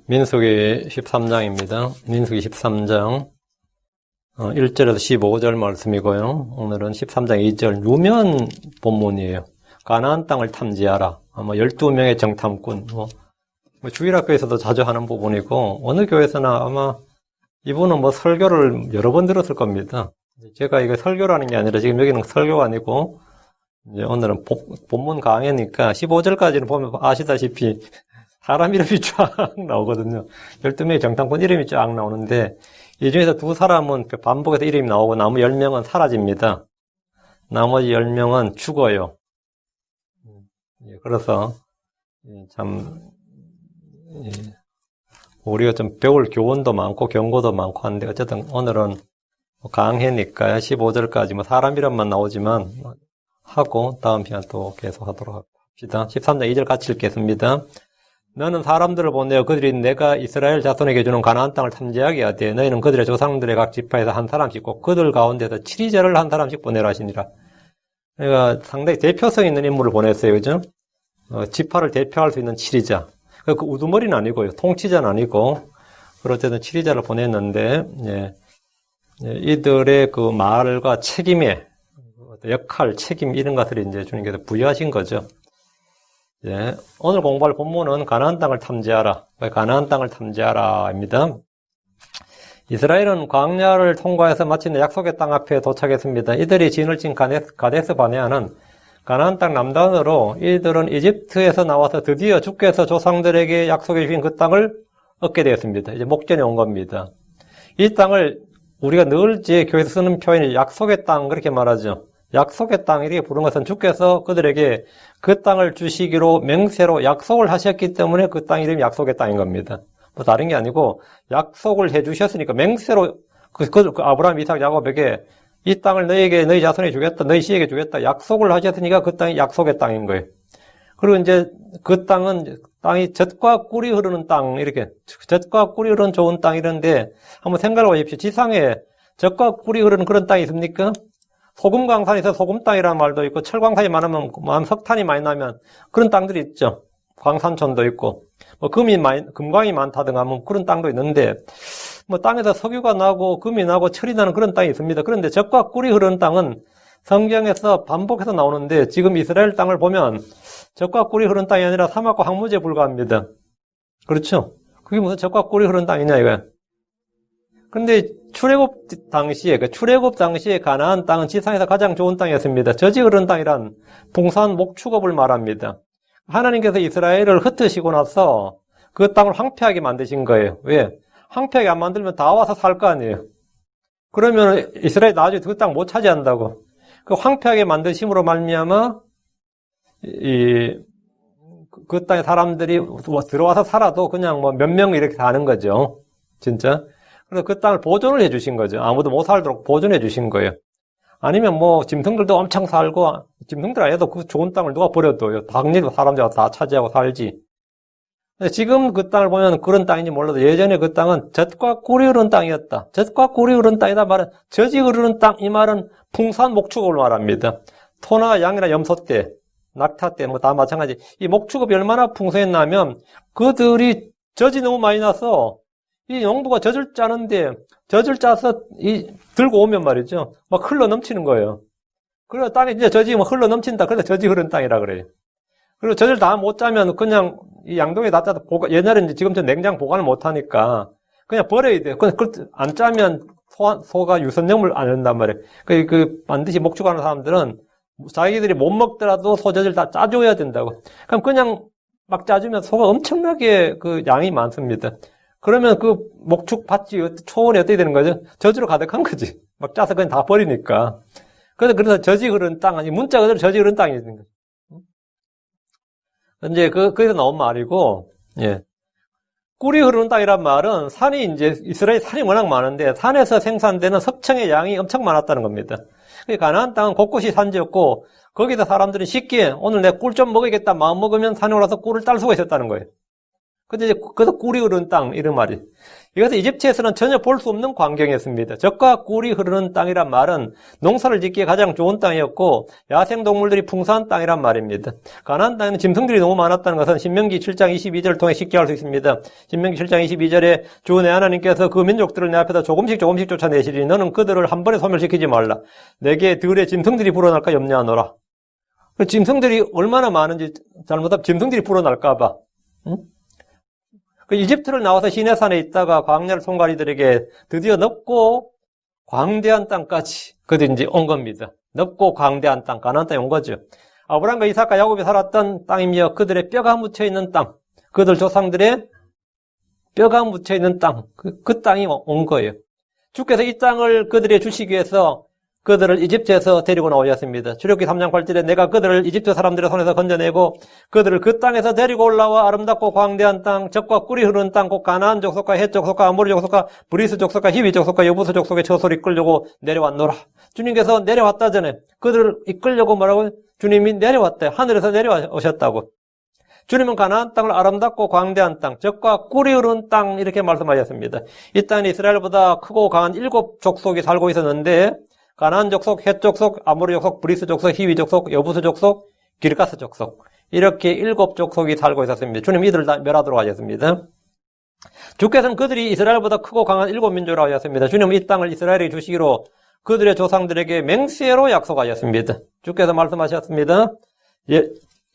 민수기 13장입니다. 민수기 13장 1절에서 15절 말씀이고요. 오늘은 13장 2절 유명한 본문이에요. 가나안 땅을 탐지하라. 아마 12명의 정탐꾼. 주일학교에서도 자주 하는 부분이고 어느 교회에서나 아마 이분은 설교를 여러 번 들었을 겁니다. 제가 이거 설교라는 게 아니라 지금 여기는 설교가 아니고 이제 오늘은 본문 강해니까 15절까지는 보면 아시다시피 사람 이름이 쫙 나오거든요. 12명의 정탐꾼 이름이 쫙 나오는데 이 중에서 두 사람은 반복해서 이름이 나오고 나머지 10명은 사라집니다. 나머지 10명은 죽어요. 그래서 참 우리가 좀 배울 교훈도 많고 경고도 많고 한데 어쨌든 오늘은 강해니까 15절까지 사람 이름만 나오지만 하고 다음 시간 또 계속 하도록 합시다. 13장 2절 같이 읽겠습니다. 너는 사람들을 보내어 그들이 내가 이스라엘 자손에게 주는 가나안 땅을 탐지하게 하되 너희는 그들의 조상들의 각 지파에서 한 사람씩 꼭 그들 가운데서 치리제를 한 사람씩 보내라 하시니라. 그러니까 상당히 대표성 있는 인물을 보냈어요. 그죠? 지파를 대표할 수 있는 치리자. 그 우두머리는 아니고요. 통치자는 아니고 어쨌든 치리자를 보냈는데 이들의 그 말과 책임의 역할, 책임 이런 것들을 이제 주님께서 부여하신 거죠. 오늘 공부할 본문은 가나안 땅을 탐지하라. 가나안 땅을 탐지하라입니다. 이스라엘은 광야를 통과해서 마침내 약속의 땅 앞에 도착했습니다. 이들이 진을 친 가데스 바네아는 가나안 땅 남단으로 이들은 이집트에서 나와서 드디어 주께서 조상들에게 약속해 주신 그 땅을 얻게 되었습니다. 이제 목전에 온 겁니다. 이 땅을 우리가 늘 제 교회에서 쓰는 표현이 약속의 땅 그렇게 말하죠. 약속의 땅 이렇게 부른 것은 주께서 그들에게 그 땅을 주시기로 맹세로 약속을 하셨기 때문에 그 땅 이름이 약속의 땅인 겁니다. 다른 게 아니고 약속을 해주셨으니까 맹세로 그 아브라함, 이삭, 야곱에게 이 땅을 너희에게 너희 자손에게 주겠다, 너희 씨에게 주겠다 약속을 하셨으니까 그 땅이 약속의 땅인 거예요. 그리고 이제 그 땅은 땅이 젖과 꿀이 흐르는 땅 이렇게 젖과 꿀이 흐르는 좋은 땅 이런데 한번 생각해 보십시오. 지상에 젖과 꿀이 흐르는 그런 땅이 있습니까? 소금 광산에서 소금 땅이라는 말도 있고 철광산이 많으면 석탄이 많이 나면 그런 땅들이 있죠. 광산촌도 있고 금광이 많다든가 하면 그런 땅도 있는데 땅에서 석유가 나고 금이 나고 철이 나는 그런 땅이 있습니다. 그런데 젖과 꿀이 흐르는 땅은 성경에서 반복해서 나오는데 지금 이스라엘 땅을 보면 젖과 꿀이 흐르는 땅이 아니라 사막과 황무지에 불과합니다. 그렇죠? 그게 무슨 젖과 꿀이 흐르는 땅이냐 이거야. 그런데 출애굽 당시에 가나안 땅은 지상에서 가장 좋은 땅이었습니다. 젖이 흐르는 땅이란 풍성한 목축업을 말합니다. 하나님께서 이스라엘을 흩으시고 나서 그 땅을 황폐하게 만드신 거예요. 왜? 황폐하게 안 만들면 다 와서 살 거 아니에요. 그러면 이스라엘이 나중에 그 땅 못 차지한다고. 그 황폐하게 만드심으로 말미암아 그 땅에 사람들이 들어와서 살아도 그냥 몇 명 이렇게 사는 거죠. 진짜. 그래서 그 땅을 보존을 해주신 거죠. 아무도 못 살도록 보존해 주신 거예요. 아니면 짐승들도 엄청 살고, 짐승들 아니어도 그 좋은 땅을 누가 버려둬요. 당연히 사람들이 다 차지하고 살지. 근데 지금 그 땅을 보면 그런 땅인지 몰라도 예전에 그 땅은 젖과 꿀이 흐르는 땅이었다. 젖과 꿀이 흐르는 땅이다 말은 젖이 흐르는 땅, 이 말은 풍성한 목축업을 말합니다. 소나 양이나 염소 때, 낙타 때 다 마찬가지. 이 목축업이 얼마나 풍성했냐면 그들이 젖이 너무 많이 나서 이 농부가 젖을 짜는데 젖을 짜서 들고 오면 말이죠. 막 흘러 넘치는 거예요. 그래서 땅에 이제 젖이 흘러 넘친다. 그래서 젖이 흐르는 땅이라 그래요. 그리고 젖을 다 못 짜면 그냥 이 양동이에 다 짜서 옛날에 이제 지금처럼 냉장 보관을 못 하니까 그냥 버려야 돼요. 안 짜면 소가 유선염을 안 한단 말이에요. 반드시 목축하는 사람들은 자기들이 못 먹더라도 소젖을 다 짜줘야 된다고. 그럼 그냥 막 짜주면 소가 엄청나게 그 양이 많습니다. 그러면 그 목축 밭이 초원이 어떻게 되는 거죠? 젖으로 가득한 거지. 막 짜서 그냥 다 버리니까. 그래서 젖이 흐르는 땅, 아니, 문자 그대로 젖이 흐르는 땅이 있는 거죠. 이제 거기서 나온 말이고, 꿀이 흐르는 땅이란 말은 이스라엘 산이 워낙 많은데 산에서 생산되는 석청의 양이 엄청 많았다는 겁니다. 가나안 땅은 곳곳이 산지였고, 거기서 사람들은 쉽게 오늘 내가 꿀 좀 먹어야겠다 마음 먹으면 산에 올라서 꿀을 딸 수가 있었다는 거예요. 근데 이제 그래서 꿀이 흐르는 땅 이런 말이. 이것은 이집트에서는 전혀 볼 수 없는 광경이었습니다. 젖과 꿀이 흐르는 땅이란 말은 농사를 짓기에 가장 좋은 땅이었고 야생동물들이 풍성한 땅이란 말입니다. 가나안 땅에는 짐승들이 너무 많았다는 것은 신명기 7장 22절을 통해 쉽게 알 수 있습니다. 신명기 7장 22절에 주 내 하나님께서 그 민족들을 내 앞에서 조금씩 쫓아내시리니 너는 그들을 한 번에 소멸시키지 말라. 내게 들의 짐승들이 불어날까 염려하노라. 짐승들이 얼마나 많은지 잘못하면 짐승들이 불어날까 봐. 응? 그 이집트를 나와서 시내산에 있다가 광야를 통과리들에게 드디어 넓고 광대한 땅까지 그들이 이제 온 겁니다. 넓고 광대한 땅, 가나안 땅에 온 거죠. 아브라함과 이삭과 야곱이 살았던 땅이며 그들의 뼈가 묻혀 있는 땅, 그들 조상들의 뼈가 묻혀 있는 땅, 그 땅이 온 거예요. 주께서 이 땅을 그들에게 주시기 위해서 그들을 이집트에서 데리고 나오셨습니다. 출애굽기 3장 8절에 내가 그들을 이집트 사람들의 손에서 건져내고 그들을 그 땅에서 데리고 올라와 아름답고 광대한 땅, 젖과 꿀이 흐르는 땅, 곧 가나안 족속과 헷 족속과 아모리 족속과 브리스 족속과 히위 족속과 여부스 족속의 저소를 이끌려고 내려왔노라. 주님께서 내려왔다 전에 그들을 이끌려고 뭐라고? 주님이 내려왔대. 하늘에서 내려오셨다고. 주님은 가나안 땅을 아름답고 광대한 땅, 젖과 꿀이 흐르는 땅 이렇게 말씀하셨습니다. 이 땅은 이스라엘보다 크고 강한 7 족속이 살고 있었는데 가나안 족속, 헷 족속, 아모리 족속, 브리스 족속, 히위 족속, 여부스 족속, 기르가스 족속 이렇게 7 족속이 살고 있었습니다. 주님 이들을 다 멸하도록 하셨습니다. 주께서는 그들이 이스라엘보다 크고 강한 7 민족이라고 하셨습니다. 주님은 이 땅을 이스라엘에게 주시기로 그들의 조상들에게 맹세로 약속하셨습니다. 주께서 말씀하셨습니다.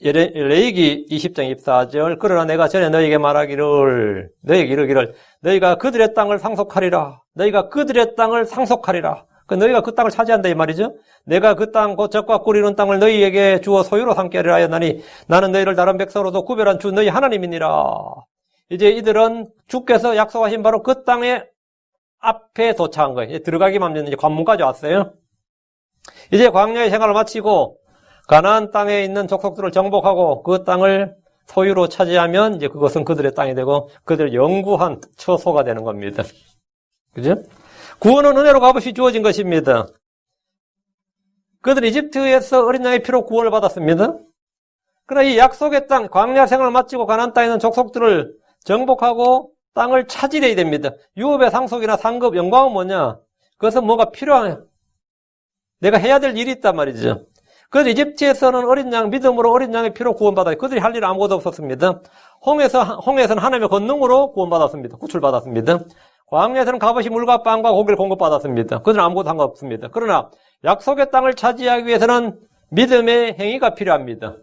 레위기 20장 24절 그러나 내가 전에 너희에게 말하기를 너희에게 이르기를 너희가 그들의 땅을 상속하리라. 너희가 그들의 땅을 상속하리라. 너희가 그 땅을 차지한다 이 말이죠. 내가 그 땅 곧 젖과 꿀이 흐르는 땅을 너희에게 주어 소유로 삼게 하리라 하였나니 나는 너희를 다른 백성으로도 구별한 주 너희 하나님이니라. 이제 이들은 주께서 약속하신 바로 그 땅의 앞에 도착한 거예요. 이제 들어가기만 하면 이제 관문까지 왔어요. 이제 광야의 생활을 마치고 가나안 땅에 있는 족속들을 정복하고 그 땅을 소유로 차지하면 이제 그것은 그들의 땅이 되고 그들의 영구한 처소가 되는 겁니다. 그죠? 구원은 은혜로 값없이 주어진 것입니다. 그들은 이집트에서 어린 양의 피로 구원을 받았습니다. 그러나 이 약속의 땅, 광야 생활을 마치고 가나안 땅에 있는 족속들을 정복하고 땅을 차지해야 됩니다. 유업의 상속이나 상급, 영광은 뭐냐? 그것은 뭐가 필요해요. 내가 해야 될 일이 있단 말이죠. 그래서 이집트에서는 어린 양, 믿음으로 어린 양의 피로 구원받아요. 그들이 할 일은 아무것도 없었습니다. 홍해에서는 하나님의 권능으로 구원받았습니다. 구출받았습니다. 광야에서는 값없이 물과 빵과 고기를 공급받았습니다. 그들은 아무것도 상관없습니다. 그러나 약속의 땅을 차지하기 위해서는 믿음의 행위가 필요합니다.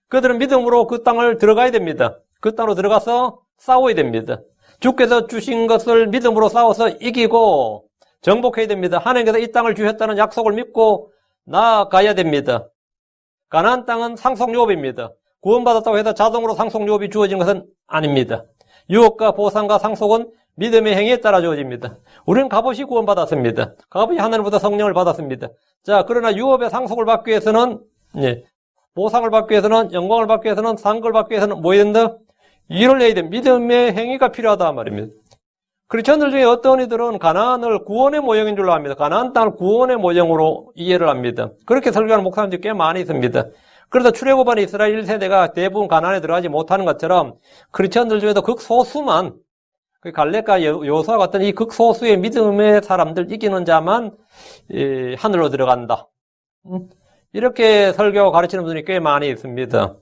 그들은 믿음으로 그 땅을 들어가야 됩니다. 그 땅으로 들어가서 싸워야 됩니다. 주께서 주신 것을 믿음으로 싸워서 이기고 정복해야 됩니다. 하나님께서 이 땅을 주셨다는 약속을 믿고 나아가야 됩니다. 가나안 땅은 상속유업입니다. 구원받았다고 해서 자동으로 상속유업이 주어진 것은 아닙니다. 유업과 보상과 상속은 믿음의 행위에 따라 주어집니다. 우리는 값없이 구원받았습니다. 값없이 하나님보다 성령을 받았습니다. 자, 그러나 유업의 상속을 받기 위해서는, 보상을 받기 위해서는, 영광을 받기 위해서는, 상급을 받기 위해서는 뭐 해야 된다? 일을 해야 됩니다. 믿음의 행위가 필요하다 말입니다. 크리스천들 중에 어떤 이들은 가나안을 구원의 모형인 줄로 압니다. 가나안 땅을 구원의 모형으로 이해를 합니다. 그렇게 설교하는 목사님들이 꽤 많이 있습니다. 그래서 출애굽한 이스라엘 1세대가 대부분 가나안에 들어가지 못하는 것처럼 크리스천들 중에도 극소수만 갈렙과 여호수아 같은 이 극소수의 믿음의 사람들 이기는 자만 하늘로 들어간다. 이렇게 설교하고 가르치는 분들이 꽤 많이 있습니다.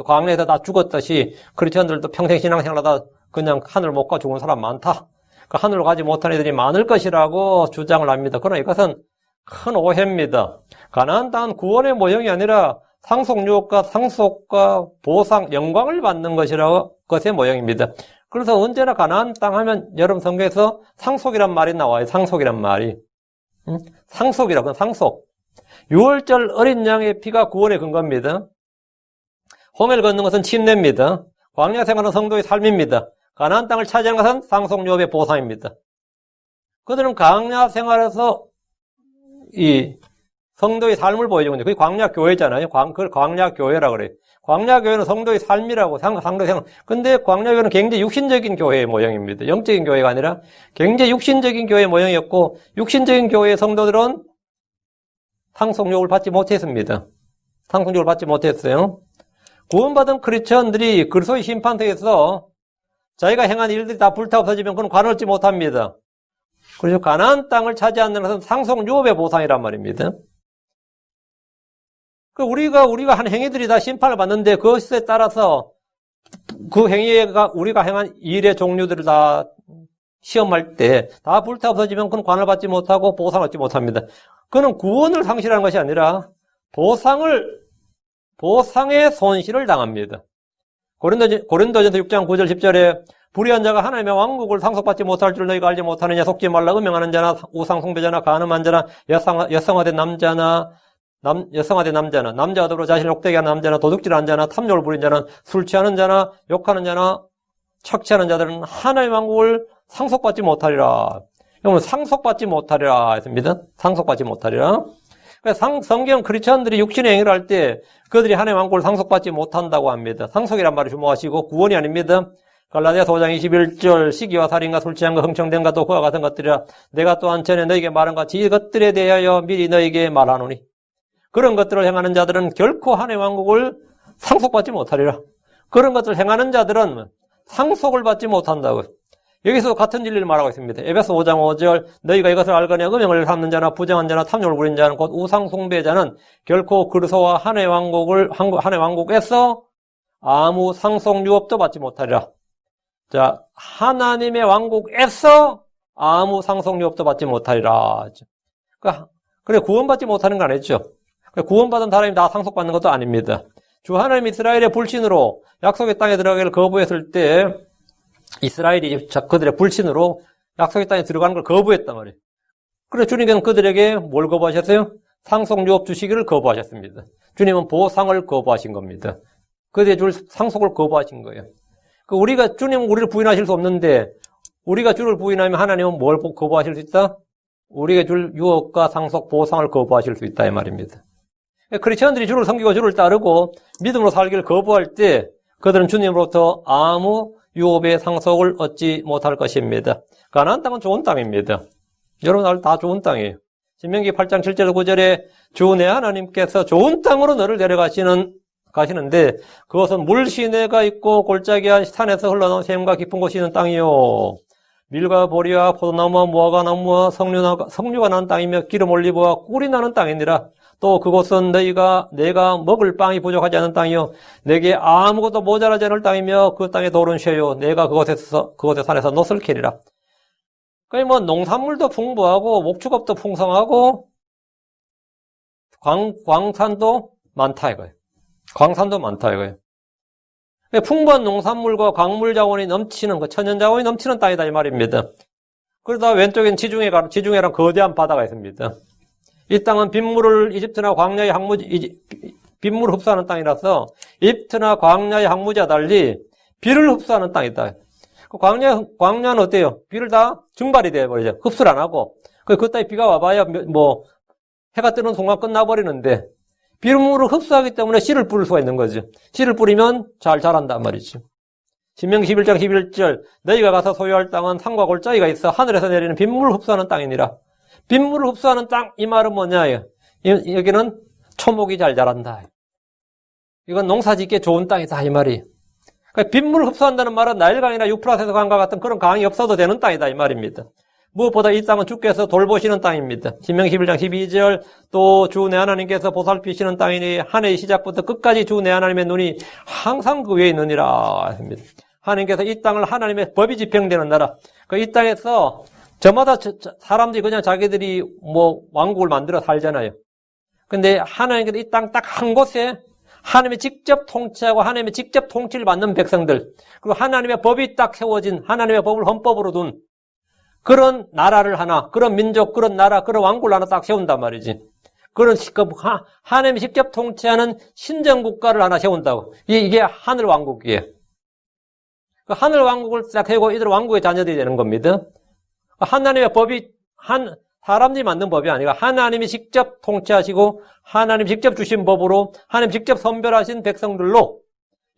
광야에서 다 죽었듯이 크리스천들도 평생 신앙생활하다 그냥 하늘 못 가 죽은 사람 많다. 그 하늘로 가지 못한 애들이 많을 것이라고 주장을 합니다. 그러나 이것은 큰 오해입니다. 가나안 땅은 구원의 모형이 아니라 상속유업과 상속과 보상, 영광을 받는 것의 모형입니다. 그래서 언제나 가나안 땅 하면 여러분 성경에서 상속이란 말이 나와요. 상속이란 말이. 상속이라고, 상속. 6월절 어린 양의 피가 구원의 근거입니다. 홍해를 걷는 것은 침례입니다. 광야 생활은 성도의 삶입니다. 가나안 땅을 차지하는 것은 상속유업의 보상입니다. 그들은 광야 생활에서 이 성도의 삶을 보여주거든요. 그게 광야 교회잖아요. 그걸 광야 교회라고 그래요. 광야 교회는 성도의 삶이라고 상도의 생활. 근데 광야 교회는 굉장히 육신적인 교회의 모형입니다. 영적인 교회가 아니라 굉장히 육신적인 교회의 모형이었고 육신적인 교회의 성도들은 상속유업을 받지 못했습니다. 상속유업을 받지 못했어요. 구원받은 크리스천들이 그리스도의 심판대에서 자기가 행한 일들이 다 불타 없어지면 그건 관을 얻지 못합니다. 그래서 가나안 땅을 차지하는 것은 상속유업의 보상이란 말입니다. 우리가 한 행위들이 다 심판을 받는데 그것에 따라서 그 행위가 우리가 행한 일의 종류들을 다 시험할 때 다 불타 없어지면 그건 관을 받지 못하고 보상을 얻지 못합니다. 그는 구원을 상실하는 것이 아니라 보상의 손실을 당합니다. 고린도전서 6장 9절 10절에 불의한 자가 하나님의 왕국을 상속받지 못할 줄 너희가 알지 못하느냐. 속지 말라. 음행하는 자나 우상 숭배자나 간음한 자나 여성화된 남자나 남자와 더불어 자신을 욕되게 하는 남자나 도둑질하는 자나 탐욕을 부린 자나 술 취하는 자나 욕하는 자나 착취하는 자들은 하나님의 왕국을 상속받지 못하리라. 그러면 상속받지 못하리라 했습니다. 상속받지 못하리라. 성경 크리스천들이 육신의 행위를 할 때 그들이 하나님의 왕국을 상속받지 못한다고 합니다. 상속이란 말을 주목하시고 구원이 아닙니다. 갈라디아서 5장 21절 시기와 살인과 술 취함과 흥청됨과 또 그와 같은 것들이라 내가 또한 전에 너희에게 말한 같이 이것들에 대하여 미리 너희에게 말하노니 그런 것들을 행하는 자들은 결코 하나님의 왕국을 상속받지 못하리라. 그런 것들을 행하는 자들은 상속을 받지 못한다고. 여기서 같은 진리를 말하고 있습니다. 에베소 5장 5절 너희가 이것을 알거니와 음행을 삼는 자나 부정한 자나 탐욕을 부리는 자는 곧 우상 숭배자는 결코 그리스도와 하나님의 왕국에서 아무 상속 유업도 받지 못하리라. 자, 하나님의 왕국에서 아무 상속 유업도 받지 못하리라. 그래 구원받지 못하는 건 아니죠. 구원받은 사람이 다 상속받는 것도 아닙니다. 주 하나님 이스라엘의 불신으로 약속의 땅에 들어가기를 거부했을 때 이스라엘이 그들의 불신으로 약속의 땅에 들어가는 걸 거부했단 말이에요. 그래 주님께서는 그들에게 뭘 거부하셨어요? 상속유업 주시기를 거부하셨습니다. 주님은 보상을 거부하신 겁니다. 그들의 줄 상속을 거부하신 거예요. 주님은 우리를 부인하실 수 없는데 우리가 주를 부인하면 하나님은 뭘 거부하실 수 있다? 우리에게 줄 유업과 상속 보상을 거부하실 수 있다 이 말입니다. 크리스천들이 주를 섬기고 주를 따르고 믿음으로 살기를 거부할 때 그들은 주님으로부터 아무 유업의 상속을 얻지 못할 것입니다. 가나안 땅은 좋은 땅입니다. 여러분 다 좋은 땅이에요. 신명기 8장 7절 9절에 주 내 하나님께서 좋은 땅으로 너를 가시는데 그것은 물시내가 있고 골짜기와 산에서 흘러나온 샘과 깊은 곳이 있는 땅이요 밀과 보리와 포도나무와 무화과나무와 석류가 나는 땅이며 기름 올리브와 꿀이 나는 땅이니라. 또 그곳은 내가 먹을 빵이 부족하지 않은 땅이요 내게 아무것도 모자라지 않을 땅이며 그 땅의 돌은 쇠요 내가 그곳의 산에서 놋을 캐리라. 그러니까 농산물도 풍부하고 목축업도 풍성하고 광산도 많다 이거예요. 광산도 많다 이거예요. 풍부한 농산물과 광물 자원이 넘치는 천연 자원이 넘치는 땅이다 이 말입니다. 그러다 왼쪽엔 지중해랑 거대한 바다가 있습니다. 이 땅은 빗물을 이집트나 광야의 빗물을 흡수하는 땅이라서 이집트나 광야의 항무지와 달리 비를 흡수하는 땅이다. 광야는 어때요? 비를 다 증발이 돼버리죠. 흡수를 안 하고. 그 따위 비가 와봐야 해가 뜨는 순간 끝나버리는데 빗물을 흡수하기 때문에 씨를 뿌릴 수가 있는 거죠. 씨를 뿌리면 잘 자란단 말이죠. 신명기 11장 11절 너희가 가서 소유할 땅은 산과 골짜기가 있어 하늘에서 내리는 빗물을 흡수하는 땅이니라. 빗물을 흡수하는 땅, 이 말은 뭐냐? 여기는 초목이 잘 자란다. 이건 농사짓기에 좋은 땅이다, 이 말이. 그러니까 빗물을 흡수한다는 말은 나일강이나 유프라테스 강과 같은 그런 강이 없어도 되는 땅이다, 이 말입니다. 무엇보다 이 땅은 주께서 돌보시는 땅입니다. 신명기 11장 12절 또 주 내 하나님께서 보살피시는 땅이니 한 해의 시작부터 끝까지 주 내 하나님의 눈이 항상 그 위에 있느니라 했습니다. 하나님께서 이 땅을 하나님의 법이 집행되는 나라. 이 땅에서 저마다 사람들이 그냥 자기들이 왕국을 만들어 살잖아요. 근데 하나님께서 이 땅 딱 한 곳에 하나님이 직접 통치하고 하나님의 직접 통치를 받는 백성들, 그리고 하나님의 법이 딱 세워진 하나님의 법을 헌법으로 둔 그런 나라를 하나, 그런 민족, 그런 나라, 그런 왕국을 하나 딱 세운단 말이지. 그런 하나님이 직접 통치하는 신정국가를 하나 세운다고. 이게 하늘 왕국이에요. 그 하늘 왕국을 딱 세우고 이들 왕국의 자녀들이 되는 겁니다. 하나님의 법이 사람들이 만든 법이 아니라 하나님이 직접 통치하시고 하나님이 직접 주신 법으로 하나님 직접 선별하신 백성들로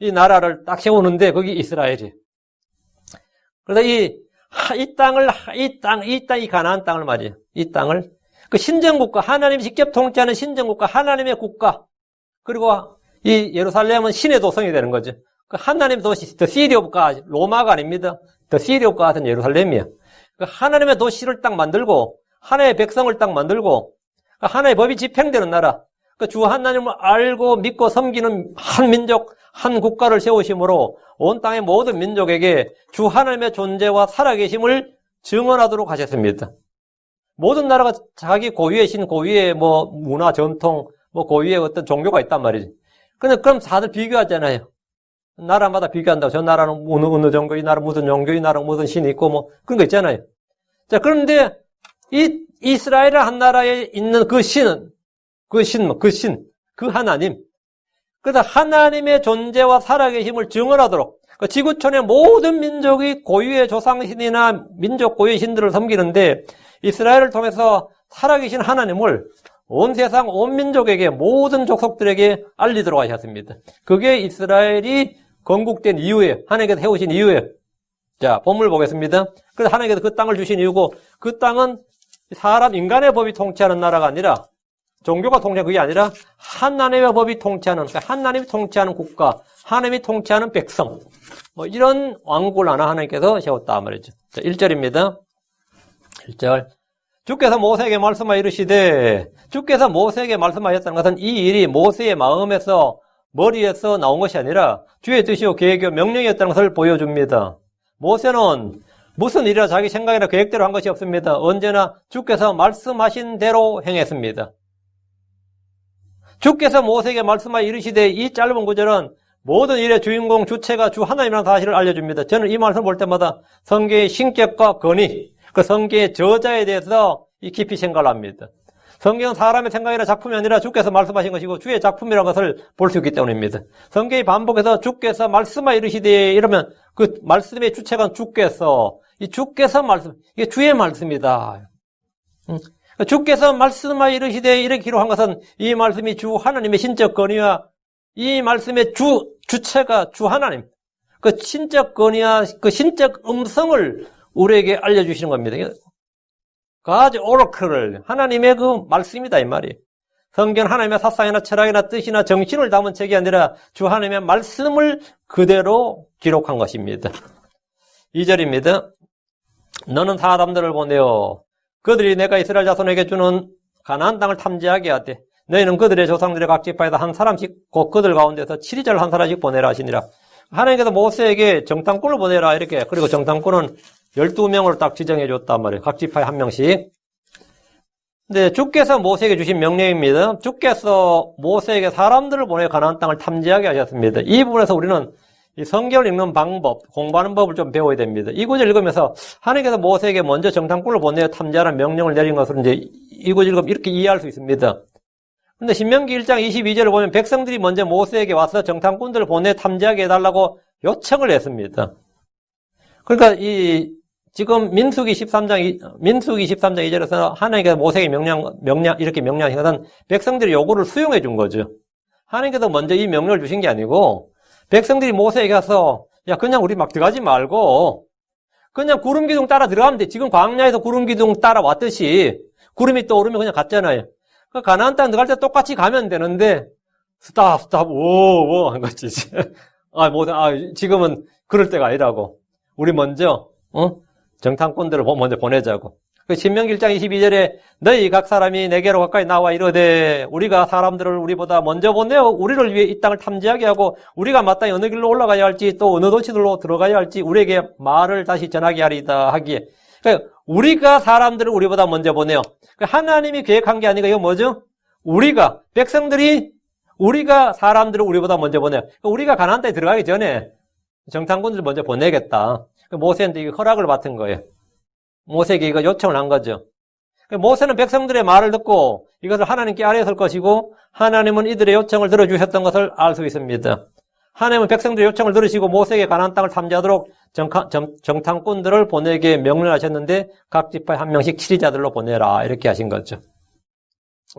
이 나라를 딱 세우는데 거기 이스라엘이. 그래서 이 가나안 땅을 말이에요. 이 땅을 그 신정국가, 하나님이 직접 통치하는 신정국가, 하나님의 국가. 그리고 이 예루살렘은 신의 도성이 되는 거죠. 그 하나님의 도시, The City of God, 로마가 아닙니다. The City of God은 예루살렘이야. 그 하나님의 도시를 딱 만들고, 하나님의 백성을 딱 만들고, 그 하나님의 법이 집행되는 나라, 그 주 하나님을 알고 믿고 섬기는 한 민족, 한 국가를 세우심으로 온 땅의 모든 민족에게 주 하나님의 존재와 살아계심을 증언하도록 하셨습니다. 모든 나라가 자기 고유의 신, 고유의 뭐 문화, 전통, 뭐 고유의 어떤 종교가 있단 말이지. 근데 그럼 다들 비교하잖아요. 나라마다 비교한다고. 저 나라는 어느 종교, 이 나라 무슨 종교, 이 나라 무슨 신이 있고 뭐 그런 거 있잖아요. 자, 그런데 이 이스라엘 한 나라에 있는 그 신은 그 하나님. 그래서 하나님의 존재와 살아계심을 증언하도록 그 지구촌의 모든 민족이 고유의 조상신이나 민족 고유의 신들을 섬기는데 이스라엘을 통해서 살아계신 하나님을 온 세상 온 민족에게 모든 족속들에게 알리도록 하셨습니다. 그게 이스라엘이 건국된 이후에 하나님께서 해오신 이후에 자 본문 보겠습니다. 그래서 하나님께서 그 땅을 주신 이유고 그 땅은 사람 인간의 법이 통치하는 나라가 아니라 종교가 통치하는 그게 아니라 하나님의 법이 통치하는 그러니까 하나님이 통치하는 국가 하나님이 통치하는 백성 뭐 이런 왕국을 하나 하나님께서 세웠다 말이죠. 자, 1절입니다. 1절 주께서 모세에게 말씀하여 이르시되 주께서 모세에게 말씀하셨다는 것은 이 일이 모세의 마음에서 머리에서 나온 것이 아니라 주의 뜻이요 계획이요 명령이었다는 것을 보여줍니다. 모세는 무슨 일이라 자기 생각이나 계획대로 한 것이 없습니다. 언제나 주께서 말씀하신 대로 행했습니다. 주께서 모세에게 말씀하여 이르시되 이 짧은 구절은 모든 일의 주인공 주체가 주 하나님이라는 사실을 알려줍니다. 저는 이 말씀을 볼 때마다 성경의 신격과 권위, 그 성경의 저자에 대해서 깊이 생각을 합니다. 성경은 사람의 생각이나 작품이 아니라 주께서 말씀하신 것이고 주의 작품이라는 것을 볼 수 있기 때문입니다. 성경이 반복해서 주께서 말씀하여 이르시되 이러면 그 말씀의 주체가 주께서 이 주께서 말씀 이게 주의 말씀이다. 주께서 말씀하여 이르시되 이렇게 기록한 것은 이 말씀이 주 하나님의 신적 권위와 이 말씀의 주체가 주 하나님 그 신적 권위와 그 신적 음성을 우리에게 알려주시는 겁니다. God's oracle를 하나님의 그 말씀이다 이 말이에요. 성경 하나님의 사상이나 철학이나 뜻이나 정신을 담은 책이 아니라 주 하나님의 말씀을 그대로 기록한 것입니다. 2절입니다. 너는 사람들을 보내어 그들이 내가 이스라엘 자손에게 주는 가나안 땅을 탐지하게 하되 너희는 그들의 조상들의 각 지파에서 한 사람씩 곧 그들 가운데서 7이절 한 사람씩 보내라 하시니라. 하나님께서 모세에게 정탐꾼을 보내라 이렇게 그리고 정탐꾼은 12명으로 딱 지정해 줬단 말이에요. 각 지파에 한 명씩. 근데 주께서 모세에게 주신 명령입니다. 주께서 모세에게 사람들을 보내 가나안 땅을 탐지하게 하셨습니다. 이 부분에서 우리는 이 성경을 읽는 방법, 공부하는 법을 좀 배워야 됩니다. 이 구절 읽으면서 하나님께서 모세에게 먼저 정탐꾼을 보내어 탐지하라는 명령을 내린 것을 이제 이 구절 읽으면 이렇게 이해할 수 있습니다. 근데 신명기 1장 22절을 보면 백성들이 먼저 모세에게 와서 정탐꾼들을 보내 탐지하게 해달라고 요청을 했습니다. 그러니까 지금 민수기 13장 2절에서 하나님께서 모세에게 이렇게 명령하신 것은 백성들이 요구를 수용해 준 거죠. 하나님께서 먼저 이 명령을 주신 게 아니고 백성들이 모세에게 가서 야 그냥 우리 막 들어가지 말고 그냥 구름 기둥 따라 들어가면 돼. 지금 광야에서 구름 기둥 따라왔듯이 구름이 떠오르면 그냥 갔잖아요. 그 가나안 땅 들어갈 때 똑같이 가면 되는데 스탑 오 한 거지. 지금은 그럴 때가 아니라고. 우리 먼저 정탐꾼들을 먼저 보내자고. 그 신명기 1장 22절에 너희 각 사람이 내게로 가까이 나와 이르되 우리가 사람들을 우리보다 먼저 보내어 우리를 위해 이 땅을 탐지하게 하고 우리가 마땅히 어느 길로 올라가야 할지 또 어느 도시들로 들어가야 할지 우리에게 말을 다시 전하게 하리다 하기에 그러니까 우리가 사람들을 우리보다 먼저 보내요. 그러니까 하나님이 계획한 게 아니고 이거 뭐죠? 백성들이 우리가 사람들을 우리보다 먼저 보내요. 그러니까 우리가 가나안 땅에 들어가기 전에 정탐꾼들을 먼저 보내겠다. 모세한테 이거 허락을 받은 거예요. 모세에게 이거 요청을 한 거죠. 모세는 백성들의 말을 듣고 이것을 하나님께 아뢰었을 것이고 하나님은 이들의 요청을 들어주셨던 것을 알 수 있습니다. 하나님은 백성들의 요청을 들으시고 모세에게 가나안 땅을 탐지하도록 정탐꾼들을 보내게 명령하셨는데 각 지파에 한 명씩 치리자들로 보내라 이렇게 하신 거죠.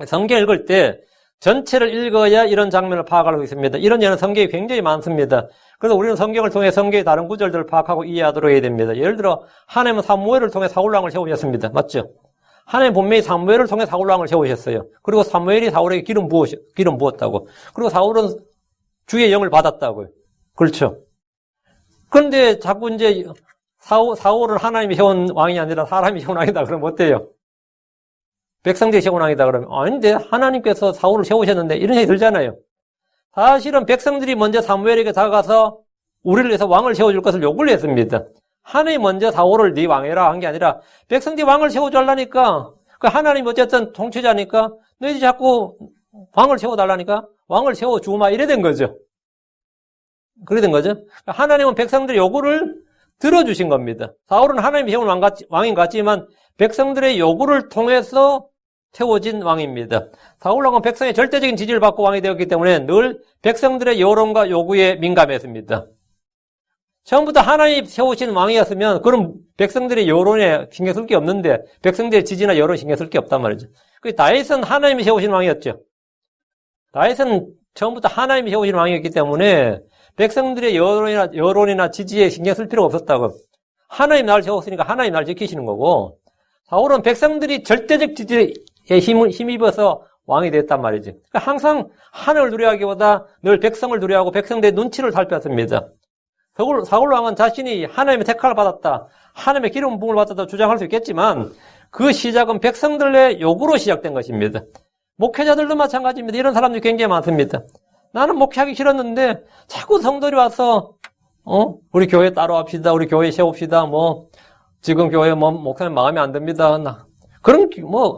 성경 읽을 때 전체를 읽어야 이런 장면을 파악할 수 있습니다. 이런 예는 성경이 굉장히 많습니다. 그래서 우리는 성경을 통해 성경의 다른 구절들을 파악하고 이해하도록 해야 됩니다. 예를 들어 하나님은 사무엘을 통해 사울왕을 세우셨습니다. 맞죠? 하나님 분명히 사무엘을 통해 사울왕을 세우셨어요. 그리고 사무엘이 사울에게 기름 부었다고. 그리고 사울은 주의 영을 받았다고요. 그렇죠? 그런데 자꾸 이제 사울을 하나님이 세운 왕이 아니라 사람이 세운 왕이다 그러면 어때요? 백성들이 세운 왕이다 그러면 아닌데 하나님께서 사울을 세우셨는데 이런 생각이 들잖아요. 사실은 백성들이 먼저 사무엘에게 다가가서 우리를 위해서 왕을 세워줄 것을 요구를 했습니다. 하나님이 먼저 사울을 네 왕이라 한 게 아니라 백성들이 왕을 세워달라니까 그 하나님 어쨌든 통치자니까 너희들이 자꾸 왕을 세워달라니까 왕을 세워주마 이래 된 거죠. 그래 된 거죠. 하나님은 백성들의 요구를 들어주신 겁니다. 사울은 하나님이 세운 왕인 같지만 백성들의 요구를 통해서 세워진 왕입니다. 사울 왕은 백성의 절대적인 지지를 받고 왕이 되었기 때문에 늘 백성들의 여론과 요구에 민감했습니다. 처음부터 하나님이 세우신 왕이었으면 그럼 백성들의 여론에 신경 쓸 게 없는데 백성들의 지지나 여론에 신경 쓸 게 없단 말이죠. 다윗은 하나님이 세우신 왕이었죠. 다윗은 처음부터 하나님이 세우신 왕이었기 때문에 백성들의 여론이나 지지에 신경 쓸 필요가 없었다고. 하나님 나를 세웠으니까 하나님 나를 지키시는 거고 사울은 백성들이 절대적 지지에 힘입어서 왕이 됐단 말이지. 항상 하늘을 두려워하기보다 늘 백성을 두려워하고 백성들의 눈치를 살폈습니다. 사울 왕은 자신이 하나님의 택함을 받았다, 하나님의 기름 부음을 받았다 주장할 수 있겠지만 그 시작은 백성들의 요구로 시작된 것입니다. 목회자들도 마찬가지입니다. 이런 사람들이 굉장히 많습니다. 나는 목회하기 싫었는데 자꾸 성도들이 와서 우리 교회 따로 합시다, 우리 교회 세웁시다, 지금 교회 목사님 마음에 안 듭니다. 그런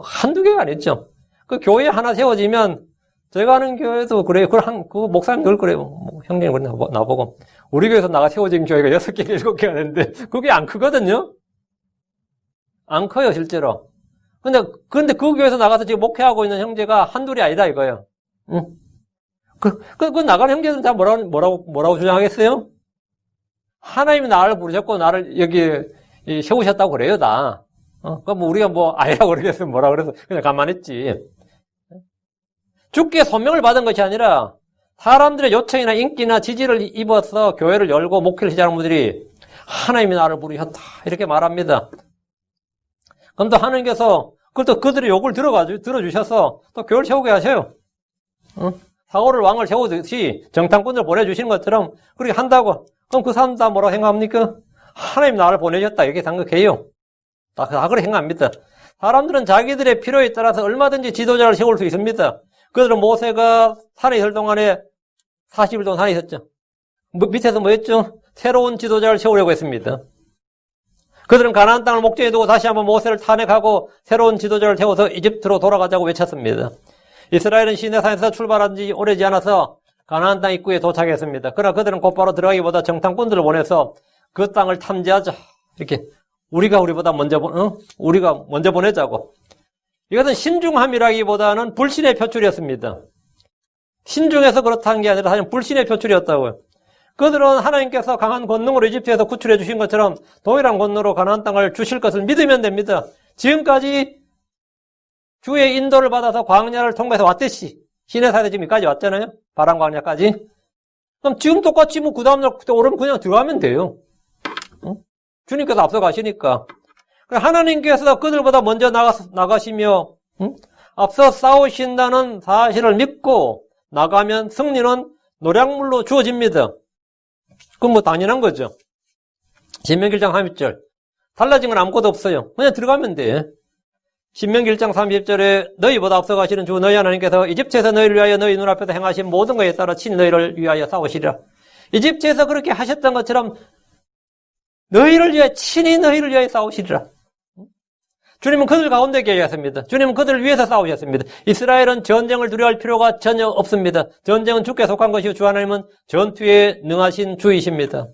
한두 개가 아니죠. 그 교회 하나 세워지면 제가 아는 교회도 그래요. 그 목사님 늘 그래요. 형님 그래 나보고 우리 교회에서 나가 세워진 교회가 6개, 7개가 되는데 그게 안 크거든요. 안 커요 실제로. 근데 그 교회에서 나가서 지금 목회하고 있는 형제가 한둘이 아니다 이거예요. 응? 그 나가는 형제들은 다 뭐라고 주장하겠어요? 하나님이 나를 부르셨고 나를 여기 세우셨다고 그래요 다. 그럼 우리가 아니라고 그러겠으면 뭐라 그래서 그냥 가만히 있지. 주께 소명을 받은 것이 아니라 사람들의 요청이나 인기나 지지를 입어서 교회를 열고 목회를 시작하는 분들이 하나님이 나를 부르셨다 이렇게 말합니다. 그럼 또 하나님께서 그것도 그들의 요구를 들어주셔서 또 교회를 세우게 하셔요. 사울을 왕을 세우듯이 정탐꾼을 보내주시는 것처럼 그렇게 한다고. 그럼 그 사람 다 뭐라고 생각합니까? 하나님 나를 보내셨다 이렇게 생각해요. 다 그렇게 생각합니다. 사람들은 자기들의 필요에 따라서 얼마든지 지도자를 세울 수 있습니다. 그들은 모세가 산에 있을 동안에 40일 동안 산에 있었죠. 밑에서 뭐 했죠? 새로운 지도자를 세우려고 했습니다. 그들은 가나안 땅을 목전에 두고 다시 한번 모세를 탄핵하고 새로운 지도자를 세워서 이집트로 돌아가자고 외쳤습니다. 이스라엘은 시내산에서 출발한 지 오래지 않아서 가나안 땅 입구에 도착했습니다. 그러나 그들은 곧바로 들어가기보다 정탐꾼들을 보내서 그 땅을 탐지하자. 이렇게 우리가 먼저 보내자고. 이것은 신중함이라기보다는 불신의 표출이었습니다. 신중해서 그렇다는 게 아니라 사실 불신의 표출이었다고요. 그들은 하나님께서 강한 권능으로 이집트에서 구출해 주신 것처럼 동일한 권능으로 가나안 땅을 주실 것을 믿으면 됩니다. 지금까지 주의 인도를 받아서 광야를 통과해서 왔듯이 시내산에 지금 여기까지 왔잖아요. 바람 광야까지. 그럼 지금 똑같이 그 다음날 오르면 그냥 들어가면 돼요. 주님께서 앞서 가시니까. 하나님께서 그들보다 먼저 나가시며 앞서 싸우신다는 사실을 믿고 나가면 승리는 노량물로 주어집니다. 그건 당연한 거죠. 신명기 1장 30절. 달라진 건 아무것도 없어요. 그냥 들어가면 돼. 신명기 1장 30절에 너희보다 앞서 가시는 주 너희 하나님께서 이집트에서 너희를 위하여 너희 눈앞에서 행하신 모든 것에 따라 친히 너희를 위하여 싸우시리라. 이집트에서 그렇게 하셨던 것처럼 친히 너희를 위하여 싸우시리라. 주님은 그들 가운데 계셨습니다. 주님은 그들을 위해서 싸우셨습니다. 이스라엘은 전쟁을 두려워할 필요가 전혀 없습니다. 전쟁은 주께 속한 것이요 주 하나님은 전투에 능하신 주이십니다.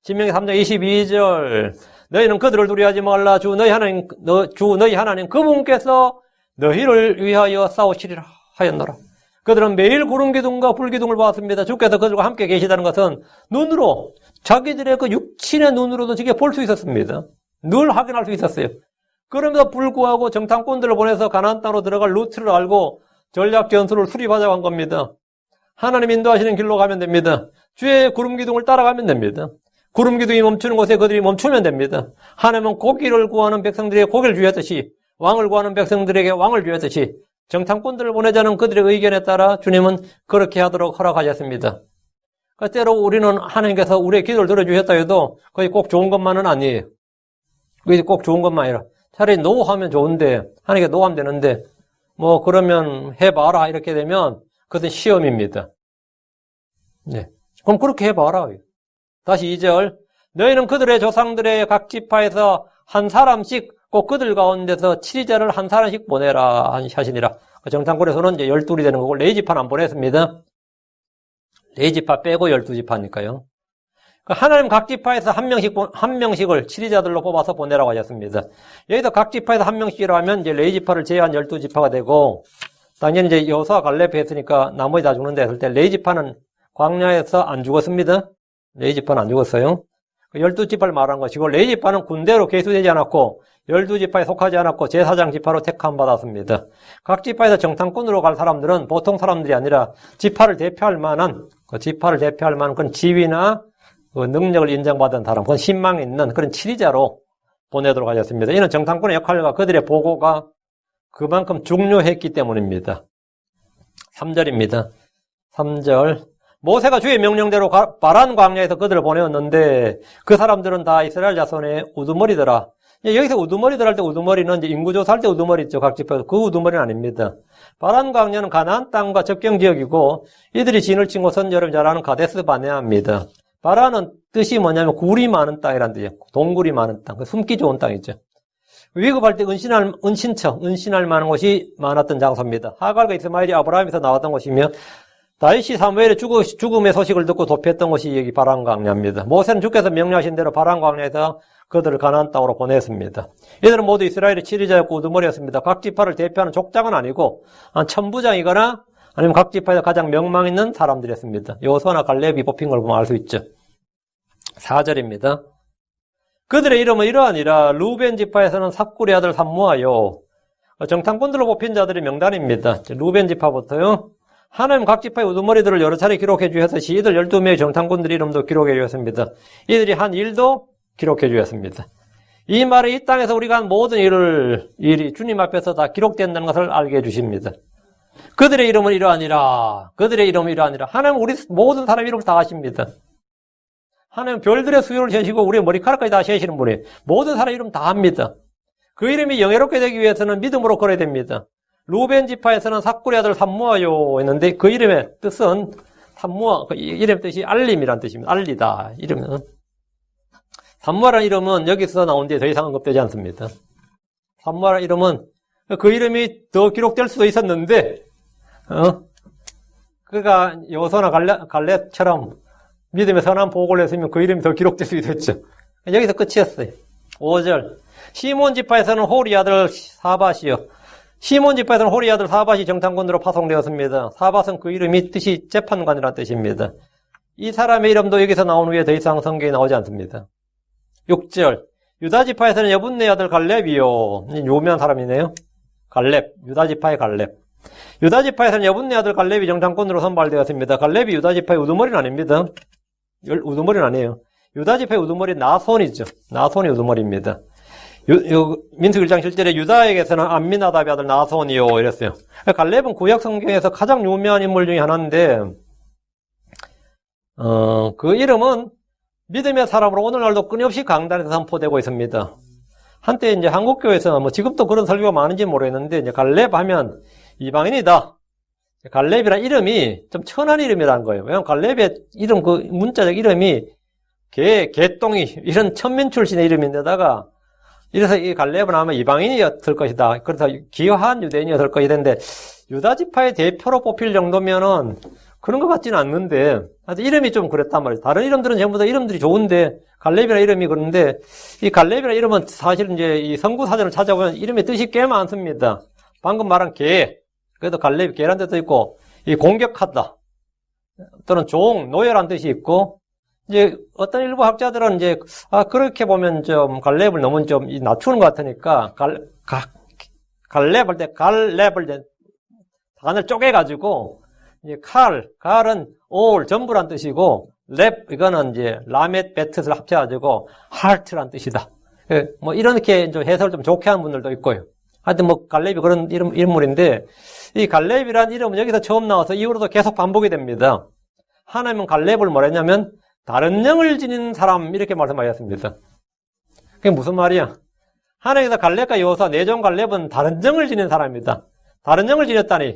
신명기 3장 22절 너희는 그들을 두려워하지 말라. 주 너희 하나님 그분께서 너희를 위하여 싸우시리라 하였노라. 그들은 매일 구름기둥과 불기둥을 보았습니다. 주께서 그들과 함께 계시다는 것은 눈으로 자기들의 그 육신의 눈으로도 지게 볼 수 있었습니다. 늘 확인할 수 있었어요. 그럼에도 불구하고 정탐꾼들을 보내서 가나안 땅으로 들어갈 루트를 알고 전략 전술을 수립하자고 한 겁니다. 하나님 인도하시는 길로 가면 됩니다. 주의 구름기둥을 따라가면 됩니다. 구름기둥이 멈추는 곳에 그들이 멈추면 됩니다. 하나님은 고기를 구하는 백성들에게 고기를 주셨듯이 왕을 구하는 백성들에게 왕을 주셨듯이 정탐꾼들을 보내자는 그들의 의견에 따라 주님은 그렇게 하도록 허락하셨습니다. 그러니까 때로 우리는 하나님께서 우리의 기도를 들어주셨다 해도 거의 꼭 좋은 것만은 아니에요. 그게 꼭 좋은 것만 아니라 차라리 노하면 좋은데 하나님께 노하면 되는데 뭐 그러면 해봐라 이렇게 되면 그것은 시험입니다. 네. 그럼 그렇게 해봐라. 다시 2절. 너희는 그들의 조상들의 각 지파에서 한 사람씩 꼭 그들 가운데서 치리자를 한 사람씩 보내라 하시니라. 정탐꾼에서는 이제 12이 되는 거고 레위지파는 안 보냈습니다. 레위지파 빼고 12지파니까요. 하나님 각 지파에서 한 명씩을 치리자들로 뽑아서 보내라고 하셨습니다. 여기서 각 지파에서 한 명씩이라고 하면 이제 레위지파를 제외한 12지파가 되고, 당연히 이제 여호수아 갈렙이 했으니까 나머지 다 죽는다 했을 때 레위지파는 광야에서 안 죽었습니다. 레위지파는 안 죽었어요. 12지파를 말한 것이고, 레위지파는 군대로 계수되지 않았고 12지파에 속하지 않았고 제사장 지파로 택함 받았습니다. 각 지파에서 정탐꾼으로 갈 사람들은 보통 사람들이 아니라 지파를 대표할 만한 그런 지위나 그 능력을 인정받은 사람, 그건 신망이 있는 그런 치리자로 보내도록 하셨습니다. 이는 정탐꾼의 역할과 그들의 보고가 그만큼 중요했기 때문입니다. 3절입니다. 3절. 모세가 주의 명령대로 바란 광야에서 그들을 보내었는데 그 사람들은 다 이스라엘 자손의 우두머리더라. 여기서 우두머리들 할 때 우두머리는 이제 인구조사할 때 우두머리 있죠. 각 지파에서. 그 우두머리는 아닙니다. 바란 광야는 가나안 땅과 접경 지역이고 이들이 진을 친 곳은 여러분 잘 아는 가데스 바네아입니다. 바라는 뜻이 뭐냐면 굴이 많은 땅이라는 뜻이에요. 동굴이 많은 땅. 숨기 좋은 땅이죠. 위급할 때 은신할 만한 곳이 많았던 장소입니다. 하갈과 이스마엘이 아브라함에서 나왔던 곳이며 다윗이 사무엘의 죽음의 소식을 듣고 도피했던 곳이 여기 바란 광야입니다. 모세는 주께서 명령하신 대로 바란 광야에서 그들을 가나안 땅으로 보냈습니다. 이들은 모두 이스라엘의 치리자였고 우두머리였습니다. 각 지파를 대표하는 족장은 아니고 한 천부장이거나 아니면 각 지파에서 가장 명망 있는 사람들이었습니다. 여호수아나 갈렙이 뽑힌 걸 보면 알 수 있죠. 4절입니다. 그들의 이름은 이러하니라. 루벤 지파에서는 삭구리 아들 삼무아요. 정탐꾼들로 뽑힌 자들의 명단입니다. 루벤 지파부터요. 하나님 각 지파의 우두머리들을 여러 차례 기록해 주셨듯이 이들 12명의 정탐꾼들 이름도 기록해 주셨습니다. 이들이 한 일도 기록해 주셨습니다. 이 말은 이 땅에서 우리가 한 모든 일이 주님 앞에서 다 기록된다는 것을 알게 해주십니다. 그들의 이름은 이러하니라. 하나님 우리 모든 사람 이름을 다 아십니다. 하나님 별들의 수요를 재시고 우리의 머리카락까지 다 재시는 분이에요. 모든 사람 이름 다 압니다. 그 이름이 영예롭게 되기 위해서는 믿음으로 걸어야 됩니다. 루벤 지파에서는 삭구리 아들 삼무아요 했는데 그 이름의 뜻은 삼무아, 그 이름 뜻이 알림이란 뜻입니다. 알리다. 이름은. 삼무아라는 이름은 여기서 나온 뒤에 더 이상 언급되지 않습니다. 삼무아라는 이름은 그 이름이 더 기록될 수도 있었는데, 그가 여호수아나 갈렙처럼 믿음의 선한 보고를 했으면 그 이름이 더 기록될 수 있었죠. 여기서 끝이었어요. 5절. 시몬 지파에서는 호리 아들 사밧이요. 시몬 지파에서는 호리 아들 사밧이 정탐꾼으로 파송되었습니다. 사밧은 그 이름이 뜻이 재판관이라는 뜻입니다. 이 사람의 이름도 여기서 나온 후에 더 이상 성경에 나오지 않습니다. 6절. 유다 지파에서는 여분네 아들 갈렙이요. 유명한 사람이네요. 갈렙. 유다 지파의 갈렙. 유다 지파에서는 여분네 아들 갈렙이 정탐꾼으로 선발되었습니다. 갈렙이 유다 지파의 우두머리는 아닙니다. 우두머리는 아니에요. 유다 지파의 우두머리 나손이죠. 나손이 우두머리입니다. 민수기 1장 7절에 유다에게서는 암미나답의 아들 나손이요 이랬어요. 갈렙은 구약 성경에서 가장 유명한 인물 중에 하나인데 그 이름은 믿음의 사람으로 오늘날도 끊임없이 강단에서 선포되고 있습니다. 한때 이제 한국교회에서 뭐 지금도 그런 설교가 많은지 모르겠는데 이제 갈렙 하면 이방인이다. 갈렙이라는 이름이 좀 천한 이름이라는 거예요. 왜냐하면 갈렙의 이름 그 문자적 이름이 개똥이 이런 천민 출신의 이름인데다가 이래서 이 갈렙은 아마 이방인이었을 것이다. 그래서 기여한 유대인이었을 것이던데 유다 지파의 대표로 뽑힐 정도면은 그런 것 같지는 않는데 하여튼 이름이 좀 그랬단 말이에요. 다른 이름들은 전부 다 이름들이 좋은데 갈렙이라는 이름이 그런데 이 갈렙이라는 이름은 사실은 이제 이 성구 사전을 찾아보면 이름의 뜻이 꽤 많습니다. 방금 말한 개, 그래도 갈렙이 개란 뜻도 있고 이 공격하다 또는 종, 노예란 뜻이 있고 이제 어떤 일부 학자들은 이제 그렇게 보면 좀 갈렙을 너무 좀 낮추는 것 같으니까 갈렙을 단을 쪼개가지고 이제 갈은 all 전부란 뜻이고 렙 이거는 이제 라멧 베트를 합쳐가지고 하트란 뜻이다. 뭐 이렇게 좀 해석을 좀 좋게 하는 분들도 있고요. 하여튼 뭐 갈렙이 그런 인물인데 이 갈렙이란 이름은 여기서 처음 나와서 이후로도 계속 반복이 됩니다. 하나님은 갈렙을 뭐라 했냐면 다른 영을 지닌 사람 이렇게 말씀하셨습니다. 그게 무슨 말이야? 하나님께서 갈렙과 여호수아 내종 갈렙은 다른 영을 지닌 사람입니다. 다른 영을 지녔다니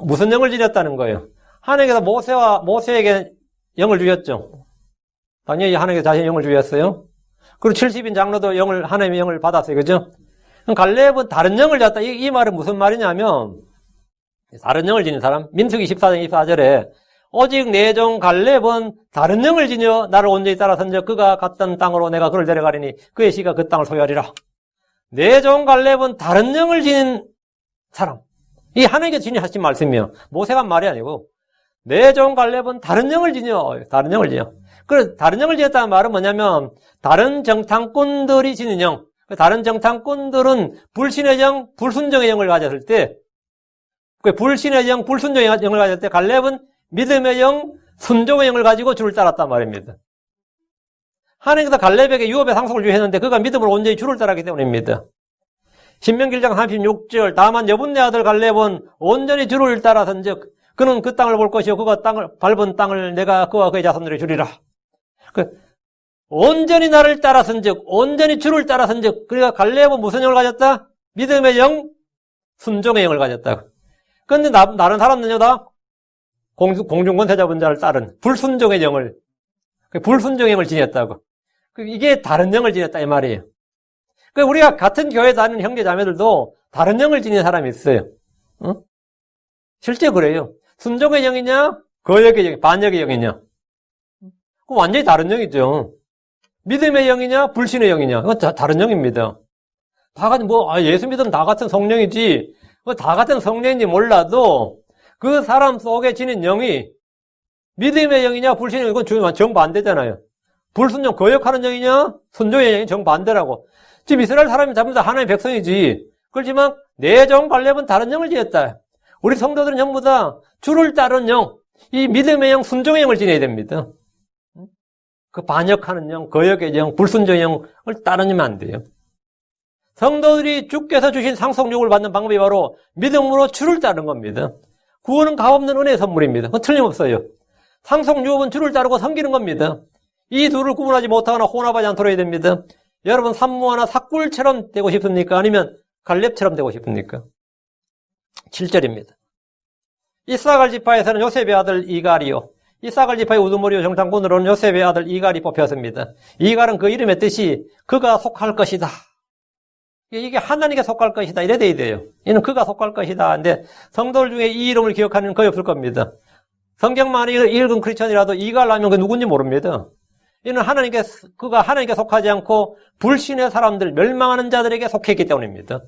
무슨 영을 지녔다는 거예요? 하나님께서 모세에게 영을 주셨죠. 당연히 하나님께서 자신의 영을 주셨어요. 그리고 70인 장로도 하나님의 영을 받았어요. 그죠? 갈렙은 다른 영을 졌다. 이 말은 무슨 말이냐면, 다른 영을 지닌 사람, 민수기 14장 24절에, 오직 내 종 갈렙은 다른 영을 지녀 나를 온전히 따라선즉 그가 갔던 땅으로 내가 그를 데려가리니 그의 씨가 그 땅을 소유하리라. 내 종 갈렙은 다른 영을 지닌 사람. 이 하나님께서 지니하신 말씀이에요. 모세가 한 말이 아니고, 내 종 갈렙은 다른 영을 지녀. 다른 영을 지녀. 그래서 다른 영을 지녔다는 말은 뭐냐면, 다른 정탐꾼들이 지닌 영. 다른 정탐꾼들은 불신의 영, 불순종의 영을 가졌을 때, 불신의 영, 불순종의 영을 가졌을 때, 갈렙은 믿음의 영, 순종의 영을 가지고 주를 따랐단 말입니다. 하나님께서 갈렙에게 유업의 상속을 주셨는데, 그가 믿음으로 온전히 주를 따랐기 때문입니다. 신명기 1장 36절, 다만 여분네 아들 갈렙은 온전히 주를 따라선즉, 그는 그 땅을 볼 것이요, 그가 밟은 땅을 내가 그와 그의 자손들에게 주리라. 온전히 나를 따라선즉, 온전히 주를 따라선즉, 그러니까 갈렙은 무슨 영을 가졌다? 믿음의 영, 순종의 영을 가졌다. 그런데 다른 사람들은요, 다 공중권세 잡은 자를 따른 불순종의 영을, 불순종의 영을 지녔다고. 이게 다른 영을 지녔다 이 말이에요. 우리가 같은 교회 다니는 형제 자매들도 다른 영을 지닌 사람이 있어요. 응? 실제 그래요. 순종의 영이냐, 거역의 영, 반역의 영이냐. 그거 완전히 다른 영이죠. 믿음의 영이냐, 불신의 영이냐. 그건 다른 영입니다. 다 같은, 예수 믿으면 다 같은 성령이지. 다 같은 성령인지 몰라도 그 사람 속에 지닌 영이 믿음의 영이냐, 불신의 영이냐, 그건 정반대잖아요. 불순종, 거역하는 영이냐, 순종의 영이 정반대라고. 지금 이스라엘 사람이 전부 다 하나님의 백성이지. 그렇지만 내 종 갈렙은 다른 영을 지녔다. 우리 성도들은 전부 다 주를 따르는 영, 이 믿음의 영, 순종의 영을 지내야 됩니다. 그 반역하는 영, 거역의 영, 불순종의 영을 따르면 안 돼요. 성도들이 주께서 주신 상속육을 받는 방법이 바로 믿음으로 주를 따르는 겁니다. 구원은 값없는 은혜의 선물입니다. 그건 틀림없어요. 상속육은 주를 따르고 섬기는 겁니다. 이 둘을 구분하지 못하거나 혼합하지 않도록 해야 됩니다. 여러분 산모하나 삭굴처럼 되고 싶습니까? 아니면 갈렙처럼 되고 싶습니까? 7절입니다. 이사갈 지파에서는 요셉의 아들 이갈이요. 이사갈 지파의 우두머리요 정탐꾼으로는 요셉의 아들 이갈이 뽑혔습니다. 이갈은 그 이름의 뜻이 그가 속할 것이다. 이게 하나님께 속할 것이다. 이래 돼야 돼요. 이는 그가 속할 것이다. 근데 성도들 중에 이 이름을 기억하는 거의 없을 겁니다. 성경만 읽은 크리스천이라도 이갈 하면 그 누군지 모릅니다. 이는 그가 하나님께 속하지 않고 불신의 사람들, 멸망하는 자들에게 속했기 때문입니다.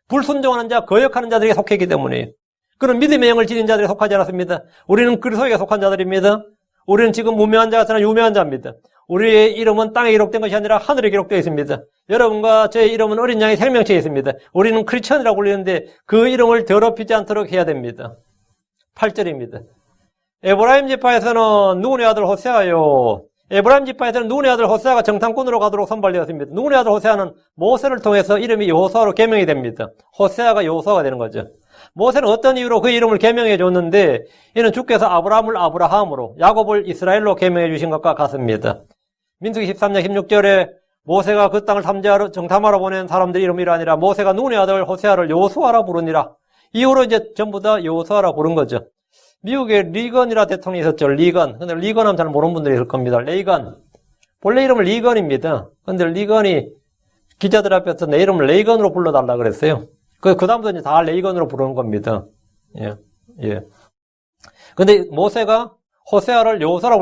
불순종하는 자, 거역하는 자들에게 속했기 때문이에요. 그런 믿음의 영을 지닌 자들에게 속하지 않았습니다. 우리는 그리스도에게 속한 자들입니다. 우리는 지금 무명한 자 같으나 유명한 자입니다. 우리의 이름은 땅에 기록된 것이 아니라 하늘에 기록되어 있습니다. 여러분과 저의 이름은 어린 양의 생명체에 있습니다. 우리는 크리스천이라고 불리는데 그 이름을 더럽히지 않도록 해야 됩니다. 8절입니다. 에브라임 지파에서는 누군의 아들 호세아요. 에브라임 지파에서는 누군의 아들 호세아가 정탐꾼으로 가도록 선발되었습니다. 누군의 아들 호세아는 모세를 통해서 이름이 여호수아로 개명이 됩니다. 호세아가 여호수아가 되는 거죠. 모세는 어떤 이유로 그 이름을 개명해 줬는데 이는 주께서 아브라함을 아브라함으로 야곱을 이스라엘로 개명해 주신 것과 같습니다. 민수기 13장 16절에 모세가 그 땅을 정탐하러 보낸 사람들 이름이 아니라 모세가 눈의 아들 호세아를 여호수아라 부르니라. 이후로 이제 전부 다 여호수아라 부른 거죠. 미국에 리건이라 대통령이 있었죠. 리건. 근데 리건 하면 잘 모르는 분들이 있을 겁니다. 레이건. 본래 이름은 리건입니다. 근데 리건이 기자들 앞에서 내 이름을 레이건으로 불러달라 그랬어요. 그 다음부터 이제 다 레이건으로 부르는 겁니다. 예. 근데 모세가 호세아를 여호수아라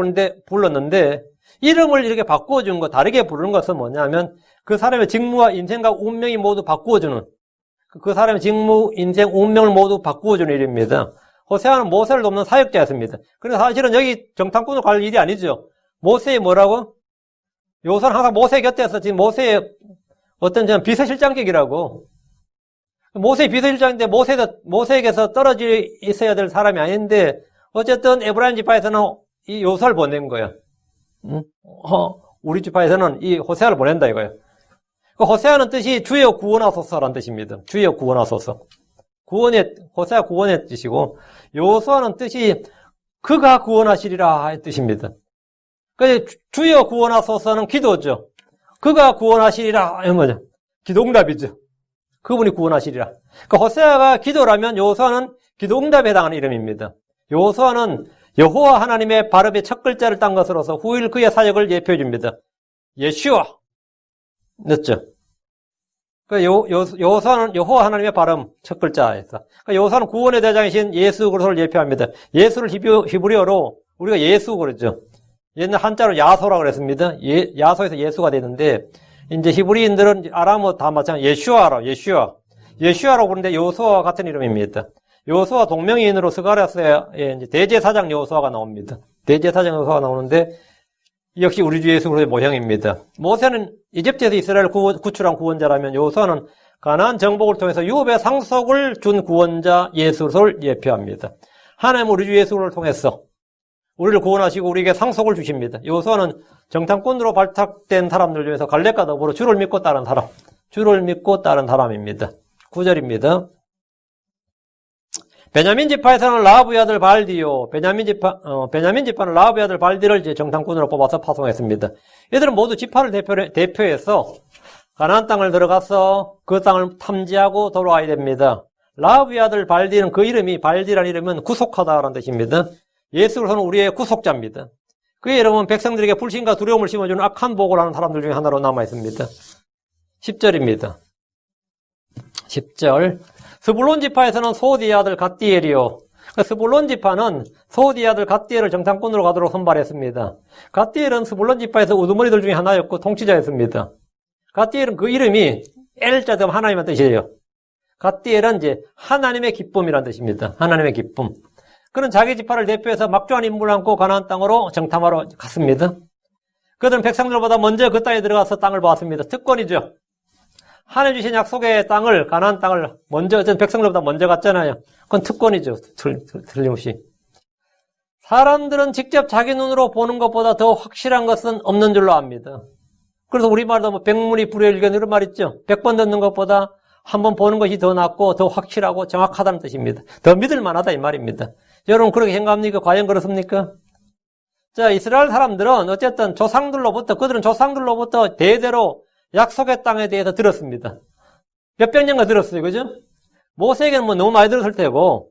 불렀는데 이름을 이렇게 바꾸어준 거, 다르게 부르는 것은 뭐냐면 그 사람의 직무와 인생과 운명이 모두 바꾸어주는, 그 사람의 직무, 인생, 운명을 모두 바꾸어주는 일입니다. 호세아는 모세를 돕는 사역자였습니다. 그런데 사실은 여기 정탐꾼으로 갈 일이 아니죠. 모세의 뭐라고? 여호수아는 항상 모세 곁에서 지금 모세의 어떤 비서실장격이라고. 모세의 비서실장인데 모세에게서 떨어져 있어야 될 사람이 아닌데 어쨌든 에브라임 지파에서는 이 여호수아를 보낸 거예요. 우리 지파에서는 이 호세아를 보낸다 이거예요. 그 호세아는 뜻이 주여 구원하소서라는 뜻입니다. 주여 구원하소서. 호세아 구원의 뜻이고 여호수아는 뜻이 그가 구원하시리라 의 뜻입니다. 주여 구원하소서는 기도죠. 그가 구원하시리라 이런 거죠. 기도응답이죠. 그분이 구원하시리라. 그러니까 호세아가 기도라면 여호수아는 기도응답에 해당하는 이름입니다. 여호수아는 여호와 하나님의 발음의 첫 글자를 딴 것으로서 후일 그의 사역을 예표해 줍니다. 예슈아. 늦죠? 여호수아는 여호와 하나님의 발음 첫 글자에서. 여호수아는 구원의 대장이신 예수 그리스도를 예표합니다. 예수를 히브리어로 우리가 예수 그러죠. 옛날 한자로 야소라고 그랬습니다. 야소에서 예수가 되는데 이제 히브리인들은 아람어 다 마찬가지 예슈아라고 부르는데 여호수아와 같은 이름입니다. 여호수아 동명이인으로 스가랴서에 이제 대제사장 여호수아가 나옵니다. 대제사장 여호수아가 나오는데 역시 우리 주 예수 그리스도의 모형입니다. 모세는 이집트에서 이스라엘을 구출한 구원자라면 여호수아는 가나안 정복을 통해서 유업의 상속을 준 구원자 예수 그리스도를 예표합니다. 하나님 우리 주 예수 그리스도를 통해서 우리를 구원하시고 우리에게 상속을 주십니다. 여호수아는 정탐꾼으로 발탁된 사람들 중에서 갈렙과 더불어 주를 믿고 따른 사람입니다. 9절입니다. 베냐민 지파에서는 라합의 아들 발디요. 베냐민 지파는 라합의 아들 발디를 이제 정탐꾼으로 뽑아서 파송했습니다. 이들은 모두 지파를 대표해서 가나안 땅을 들어가서 그 땅을 탐지하고 돌아와야 됩니다. 라합의 아들 발디는 발디라는 이름은 구속하다라는 뜻입니다. 예수 그리스도는 우리의 구속자입니다. 그의 이름은 백성들에게 불신과 두려움을 심어주는 악한 복을 하는 사람들 중에 하나로 남아있습니다. 10절입니다. 10절. 스불론 지파에서는 소디의 아들 갓디엘이요. 스불론 지파는 소디의 아들 갓디엘을 정탐꾼으로 가도록 선발했습니다. 갓디엘은 스불론 지파에서 우두머리들 중에 하나였고 통치자였습니다. 갓디엘은 그 이름이 엘자점 하나님의 뜻이에요. 갓디엘은 이제 하나님의 기쁨이라는 뜻입니다. 하나님의 기쁨. 그는 자기 지파를 대표해서 막중한 임무를 안고 가나안 땅으로 정탐하러 갔습니다. 그들은 백성들보다 먼저 그 땅에 들어가서 땅을 보았습니다. 특권이죠. 하나님 주신 약속의 땅을, 가나안 땅을 어쨌든 백성들보다 먼저 갔잖아요. 그건 특권이죠. 틀림없이. 사람들은 직접 자기 눈으로 보는 것보다 더 확실한 것은 없는 줄로 압니다. 그래서 우리말도 백문이 불여일견 이런 말 있죠. 100번 듣는 것보다 한 번 보는 것이 더 낫고 더 확실하고 정확하다는 뜻입니다. 더 믿을 만하다 이 말입니다. 여러분 그렇게 생각합니까? 과연 그렇습니까? 자, 이스라엘 사람들은 어쨌든 그들은 조상들로부터 대대로 약속의 땅에 대해서 들었습니다. 몇백 년간 들었어요. 그죠? 모세에게는 너무 많이 들었을 테고,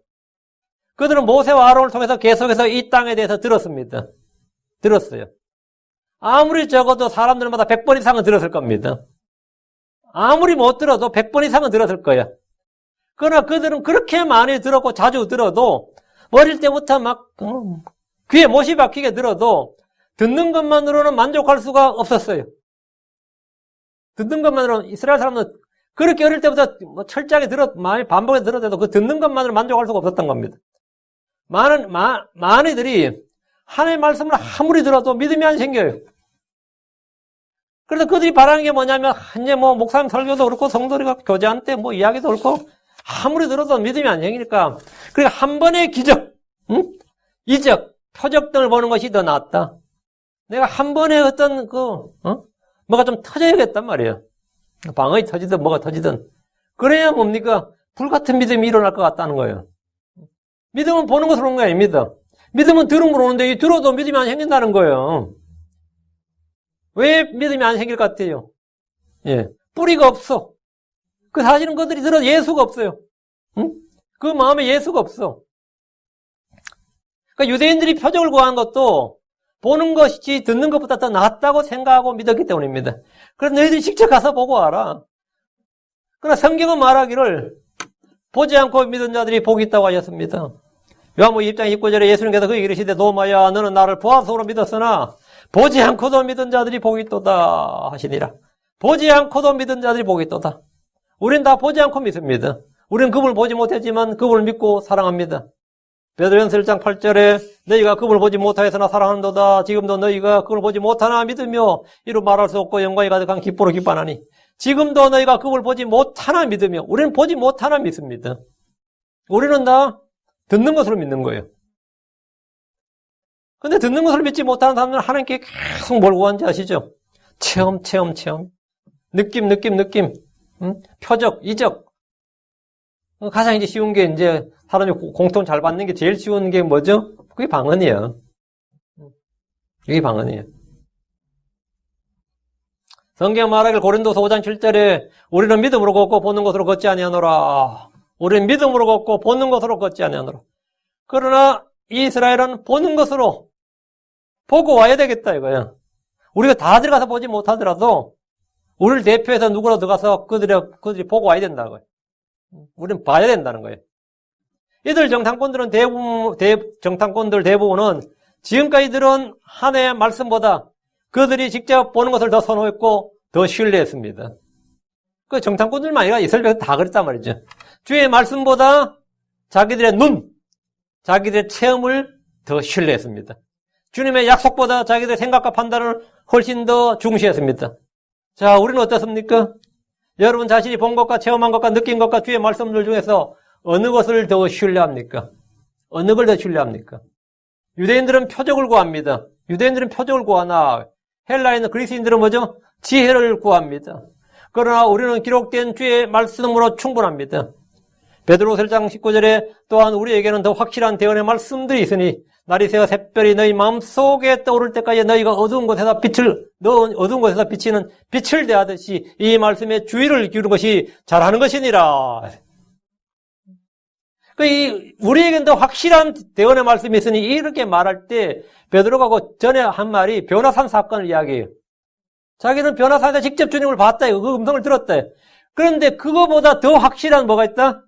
그들은 모세와 아론을 통해서 계속해서 이 땅에 대해서 들었습니다. 들었어요. 아무리 적어도 사람들마다 100번 이상은 들었을 겁니다. 아무리 못 들어도 100번 이상은 들었을 거야. 그러나 그들은 그렇게 많이 들었고 자주 들어도 어릴 때부터 막 귀에 못이 박히게 들어도 듣는 것만으로는 만족할 수가 없었어요. 듣는 것만으로는 이스라엘 사람은 그렇게 어릴 때부터 철저하게 많이 반복해서 들어도 그 듣는 것만으로 만족할 수가 없었던 겁니다. 많이들이 하나님의 말씀을 아무리 들어도 믿음이 안 생겨요. 그래서 그들이 바라는 게 뭐냐면 이제 목사님 설교도 그렇고 성도리가 교제하는 때 이야기도 그렇고 아무리 들어도 믿음이 안 생기니까 그러니까 한 번의 기적, 이적, 표적 등을 보는 것이 더 낫다. 내가 한 번에 어떤 뭐가 좀 터져야겠단 말이에요. 방언이 터지든 뭐가 터지든. 그래야 뭡니까? 불같은 믿음이 일어날 것 같다는 거예요. 믿음은 보는 것으로 오는 게 아닙니다. 믿음은 들음으로 오는데 이 들어도 믿음이 안 생긴다는 거예요. 왜 믿음이 안 생길 것 같아요? 예. 뿌리가 없어. 그 사실은 그들이 들어도 예수가 없어요. 응? 그 마음에 예수가 없어. 그러니까 유대인들이 표적을 구한 것도 보는 것이 듣는 것보다 더 낫다고 생각하고 믿었기 때문입니다. 그래서 너희들이 직접 가서 보고 와라. 그러나 성경은 말하기를 보지 않고 믿은 자들이 복이 있다고 하셨습니다. 요한복음 2장 29절에 예수님께서 그에게 이르시되 도마야 너는 나를 보아서로 믿었으나 보지 않고도 믿은 자들이 복이 있도다 하시니라. 보지 않고도 믿은 자들이 복이 있도다. 우린 다 보지 않고 믿습니다. 우리는 그분을 보지 못했지만 그분을 믿고 사랑합니다. 베드로전서 1장 8절에 너희가 그분을 보지 못하였으나 사랑하는도다. 지금도 너희가 그분을 보지 못하나 믿으며 이루 말할 수 없고 영광이 가득한 기쁨으로 기뻐하나니 지금도 너희가 그분을 보지 못하나 믿으며 우리는 보지 못하나 믿습니다. 우리는 다 듣는 것으로 믿는 거예요. 근데 듣는 것을 믿지 못하는 사람들은 하나님께 계속 뭘 구하는지 아시죠? 체험. 느낌. 표적, 이적. 가장 이제 쉬운 게 이제 사람이 공통 잘 받는 게 제일 쉬운 게 뭐죠? 그게 방언이에요. 이게 방언이에요. 성경 말하길 고린도서 5장 7절에 우리는 믿음으로 걷고 보는 것으로 걷지 아니하노라. 우리는 믿음으로 걷고 보는 것으로 걷지 아니하노라. 그러나 이스라엘은 보는 것으로 보고 와야 되겠다 이거야. 우리가 다 들어가서 보지 못하더라도 우리를 대표해서 누구라도 들어가서 그들이 보고 와야 된다고요. 우리는 봐야 된다는 거예요. 이들 정탐꾼들 대부분은 지금까지 들은 한 해의 말씀보다 그들이 직접 보는 것을 더 선호했고 더 신뢰했습니다. 그 정탐꾼들만 아니라 이스라엘에서 다 그랬단 말이죠. 주의 말씀보다 자기들의 눈, 자기들의 체험을 더 신뢰했습니다. 주님의 약속보다 자기들의 생각과 판단을 훨씬 더 중시했습니다. 자, 우리는 어떻습니까? 여러분 자신이 본 것과 체험한 것과 느낀 것과 주의 말씀들 중에서 어느 것을 더 신뢰합니까? 어느 걸 더 신뢰합니까? 유대인들은 표적을 구합니다. 유대인들은 표적을 구하나 헬라인 그리스인들은 뭐죠? 지혜를 구합니다. 그러나 우리는 기록된 주의 말씀으로 충분합니다. 베드로서 1장 19절에 또한 우리에게는 더 확실한 대언의 말씀들이 있으니 날이 새어 샛별이 너희 마음속에 떠오를 때까지 너희가 어두운 곳에서 비치는 빛을 대하듯이 이 말씀에 주의를 기울이는 것이 잘하는 것이니라. 우리에게는 더 확실한 대언의 말씀이 있으니 이렇게 말할 때 베드로가 그 전에 한 말이 변화산 사건을 이야기해요. 자기는 변화산에서 직접 주님을 봤다. 그 음성을 들었다. 그런데 그거보다 더 확실한 뭐가 있다?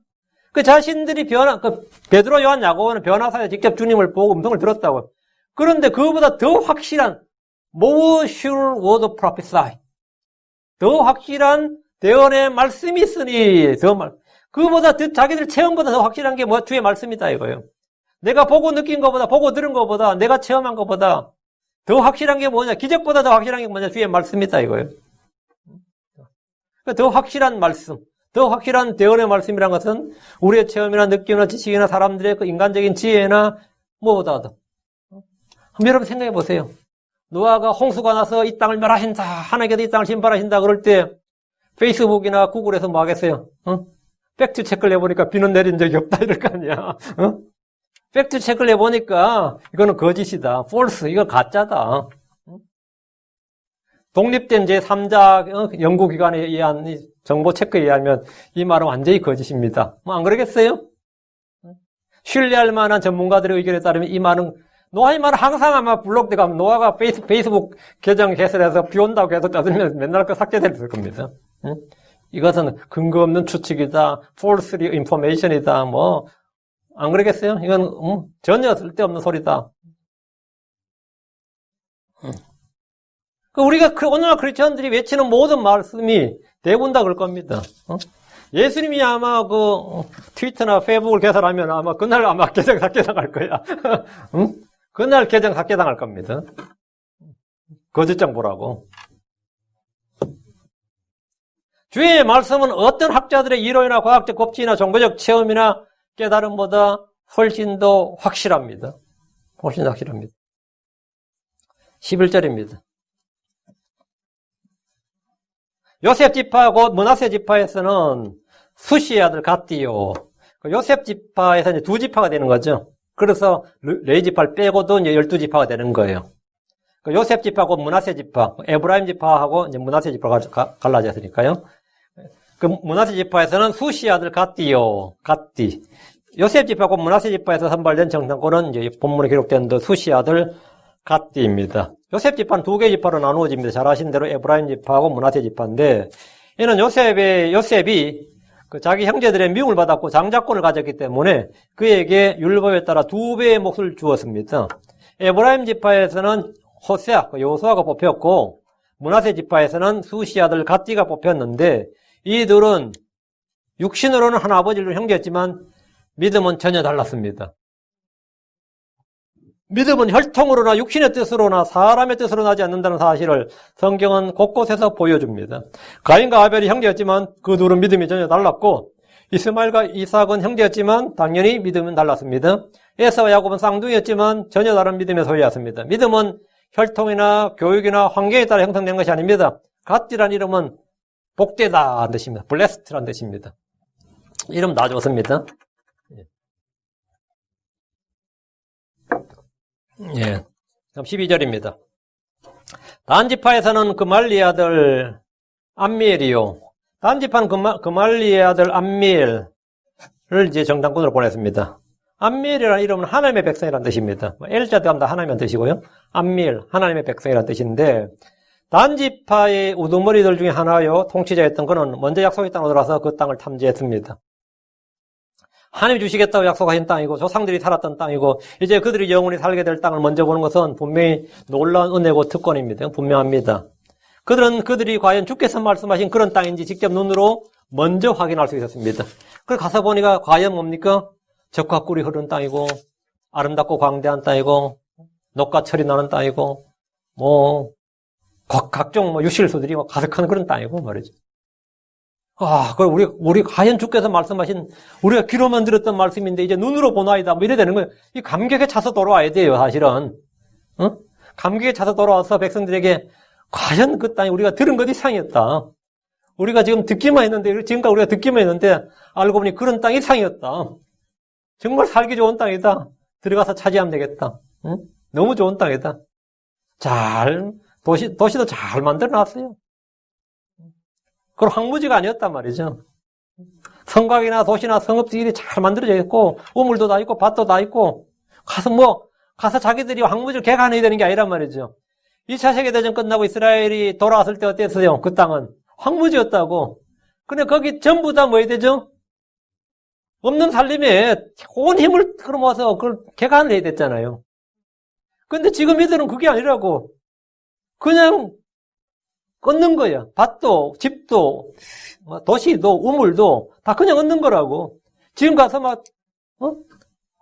그 자신들이 베드로, 요한, 야고보는 변화산에서 직접 주님을 보고 음성을 들었다고. 그런데 그거보다 더 확실한 more sure word of prophesy. 더 확실한 대언의 말씀이 있으니 그거보다 자기들 체험보다 더 확실한 게 주의 말씀이다 이거예요. 내가 보고 느낀 것보다, 보고 들은 것보다, 내가 체험한 것보다 더 확실한 게 뭐냐? 기적보다 더 확실한 게 뭐냐? 주의 말씀이다 이거예요. 더 확실한 말씀, 더 확실한 대언의 말씀이란 것은 우리의 체험이나 느낌이나 지식이나 사람들의 그 인간적인 지혜나 뭐보다도. 한번 여러분 생각해 보세요. 노아가 홍수가 나서 이 땅을 멸하신다. 하나님께서 이 땅을 심판하신다. 그럴 때 페이스북이나 구글에서 뭐 하겠어요? 팩트 체크를 해보니까 비는 내린 적이 없다 이럴 거 아니야. 팩트 체크를 해보니까 이거는 거짓이다. false. 이거 가짜다. 독립된 제3자 연구기관에 의한 정보 체크에 의하면 이 말은 완전히 거짓입니다. 뭐 안 그러겠어요? 신뢰할 만한 전문가들의 의견에 따르면 이 말은 노아의 말은 항상 아마 블록에 가면 노아가 페이스북 계정 개설해서 비 온다고 계속 떠들면 맨날 그 삭제될 겁니다. 이것은 근거 없는 추측이다. false information이다. 뭐 안 그러겠어요? 이건 전혀 쓸데없는 소리다. 우리가 오늘날 크리스천들이 외치는 모든 말씀이 대부분 다 그럴 겁니다. 예수님이 아마 트위터나 페이스북을 개설하면 아마 그날 아마 계정 삭제당할 거야. 그날 계정 삭제당할 겁니다. 거짓장 보라고. 주의 말씀은 어떤 학자들의 이론이나 과학적 법칙이나 종교적 체험이나 깨달음보다 훨씬 더 확실합니다. 훨씬 더 확실합니다. 11절입니다. 요셉 지파 곧 므낫세 지파에서는 수시의 아들 갓디요. 요셉 지파에서 이제 두 지파가 되는 거죠. 그래서 레위 지파를 빼고도 이제 12지파가 되는 거예요. 요셉 지파 곧 므낫세 지파, 에브라임 지파하고 이제 므낫세 지파가 갈라졌으니까요. 그 므낫세 지파에서는 수시의 아들 갓디요. 갓디. 요셉 지파 곧 므낫세 지파에서 선발된 정탐꾼은 이제 본문에 기록된 수시의 아들 갓디입니다. 요셉 지파는 두 개의 지파로 나누어집니다. 잘 아신 대로 에브라임 지파하고 므낫세 지파인데, 이는 요셉이 자기 형제들의 미움을 받았고 장자권을 가졌기 때문에 그에게 율법에 따라 2배의 몫을 주었습니다. 에브라임 지파에서는 호세아, 여호수아가 뽑혔고, 므낫세 지파에서는 수시 아들 갓디가 뽑혔는데, 이들은 육신으로는 한 아버지로 형제였지만 믿음은 전혀 달랐습니다. 믿음은 혈통으로나 육신의 뜻으로나 사람의 뜻으로 나지 않는다는 사실을 성경은 곳곳에서 보여줍니다. 가인과 아벨이 형제였지만 그 둘은 믿음이 전혀 달랐고, 이스마엘과 이삭은 형제였지만 당연히 믿음은 달랐습니다. 에사와 야곱은 쌍둥이였지만 전혀 다른 믿음의 소유였습니다. 믿음은 혈통이나 교육이나 환경에 따라 형성된 것이 아닙니다. 갓디란 이름은 복되다는 뜻입니다. blessed란 뜻입니다. 이름 다 좋습니다. 예. 그럼 12절입니다. 단지파에서는 그말리의 아들 암미엘이요. 단지파는 그말리의 아들 암미엘을 이제 정탐꾼으로 보냈습니다. 암미엘이라는 이름은 하나님의 백성이라는 뜻입니다. 엘자 들어간다 하나님의 뜻이고요. 암미엘, 하나님의 백성이라는 뜻인데, 단지파의 우두머리들 중에 하나요. 통치자였던 그는 먼저 약속의 땅으로 들어와서 그 땅을 탐지했습니다. 하나님이 주시겠다고 약속하신 땅이고 조상들이 살았던 땅이고 이제 그들이 영원히 살게 될 땅을 먼저 보는 것은 분명히 놀라운 은혜고 특권입니다. 분명합니다. 그들이 과연 주께서 말씀하신 그런 땅인지 직접 눈으로 먼저 확인할 수 있었습니다. 그래서 가서 보니까 과연 뭡니까? 젖과 꿀이 흐르는 땅이고 아름답고 광대한 땅이고 녹과 철이 나는 땅이고 뭐 각종 유실수들이 가득한 그런 땅이고 말이죠. 우리 과연 주께서 말씀하신, 우리가 귀로만 들었던 말씀인데, 이제 눈으로 보나이다, 뭐 이래 되는 거예요. 이 감격에 차서 돌아와야 돼요, 사실은. 감격에 차서 돌아와서 백성들에게, 과연 그 땅이 우리가 들은 것 이상이었다. 우리가 지금 듣기만 했는데, 지금까지 우리가 듣기만 했는데, 알고 보니 그런 땅이 이상이었다. 정말 살기 좋은 땅이다. 들어가서 차지하면 되겠다. 너무 좋은 땅이다. 도시도 잘 만들어 놨어요. 그건 황무지가 아니었단 말이죠. 성곽이나 도시나 성읍들이 잘 만들어져 있고, 우물도 다 있고, 밭도 다 있고, 가서 자기들이 황무지를 개간해야 되는 게 아니란 말이죠. 2차 세계대전 끝나고 이스라엘이 돌아왔을 때 어땠어요? 그 땅은 황무지였다고. 근데 거기 전부 다 뭐 해야 되죠? 없는 살림에 온 힘을 끌어모아서 그걸 개간을 해야 됐잖아요. 근데 지금 이들은 그게 아니라고. 그냥 얻는 거야. 밭도, 집도, 도시도, 우물도 다 그냥 얻는 거라고. 지금 가서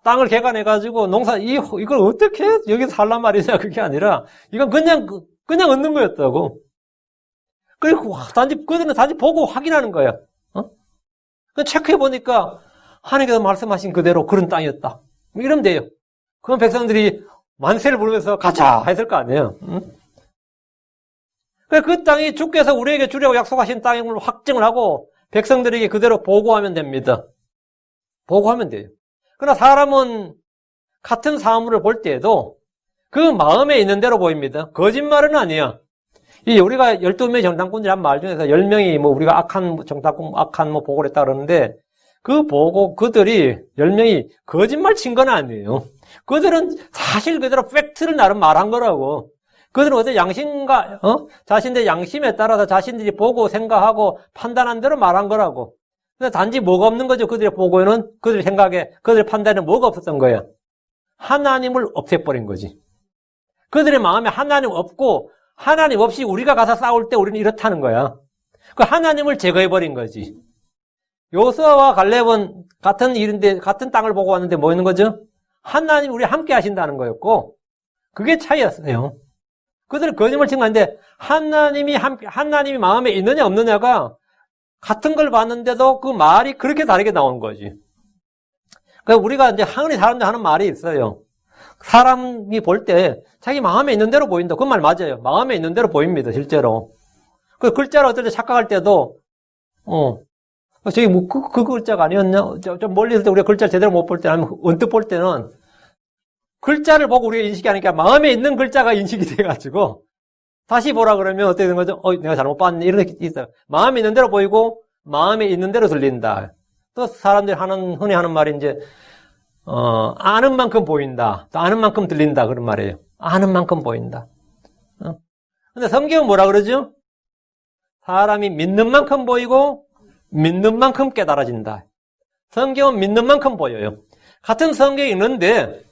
땅을 개간해가지고 이걸 어떻게 여기서 살란 말이냐, 그게 아니라, 이건 그냥 얻는 거였다고. 그리고 그들은 단지 보고 확인하는 거야. 체크해보니까, 하나님께서 말씀하신 그대로 그런 땅이었다. 이러면 돼요. 그럼 백성들이 만세를 부르면서 가자! 했을 거 아니에요. 그 땅이 주께서 우리에게 주려고 약속하신 땅임을 확증을 하고 백성들에게 그대로 보고하면 됩니다. 보고하면 돼요. 그러나 사람은 같은 사물을 볼 때에도 그 마음에 있는 대로 보입니다. 거짓말은 아니야. 우리가 12명의 정탐꾼이란 말 중에서 10명이 우리가 악한 정탐꾼, 악한 보고를 했다 그러는데 그들이 10명이 거짓말 친 건 아니에요. 그들은 사실 그대로 팩트를 나름 말한 거라고. 그들은 어제 양심과, 자신들의 양심에 따라서 자신들이 보고 생각하고 판단한 대로 말한 거라고. 근데 단지 뭐가 없는 거죠. 그들의 보고에는, 그들의 생각에, 그들의 판단에 뭐가 없었던 거야. 하나님을 없애버린 거지. 그들의 마음에 하나님 없고, 하나님 없이 우리가 가서 싸울 때 우리는 이렇다는 거야. 그 하나님을 제거해버린 거지. 요수아와 갈렙은 같은 일인데, 같은 땅을 보고 왔는데 뭐 있는 거죠? 하나님 우리 함께 하신다는 거였고, 그게 차이였어요. 그들은 거짓말 친 건데, 하나님이 마음에 있느냐 없느냐가 같은 걸 봤는데도 그 말이 그렇게 다르게 나오는 거지. 그러니까 우리가 이제 흔히 사람들 하는 말이 있어요. 사람이 볼 때 자기 마음에 있는 대로 보인다. 그 말 맞아요. 마음에 있는 대로 보입니다, 실제로. 그 글자를 어떨 때 착각할 때도, 저기 그 글자가 아니었냐? 좀 멀리 있을 때 우리가 글자를 제대로 못 볼 때, 아니면 언뜻 볼 때는 글자를 보고 우리가 인식이 하니까 마음에 있는 글자가 인식이 돼가지고 다시 보라 그러면 어떻게 되는 거죠? 내가 잘못 봤네. 이런 게 있어요. 마음에 있는 대로 보이고 마음에 있는 대로 들린다. 또 사람들이 흔히 하는 말이 이제 아는 만큼 보인다. 또 아는 만큼 들린다. 그런 말이에요. 아는 만큼 보인다. 근데 성경은 뭐라 그러죠? 사람이 믿는 만큼 보이고 믿는 만큼 깨달아진다. 성경은 믿는 만큼 보여요. 같은 성경이 있는데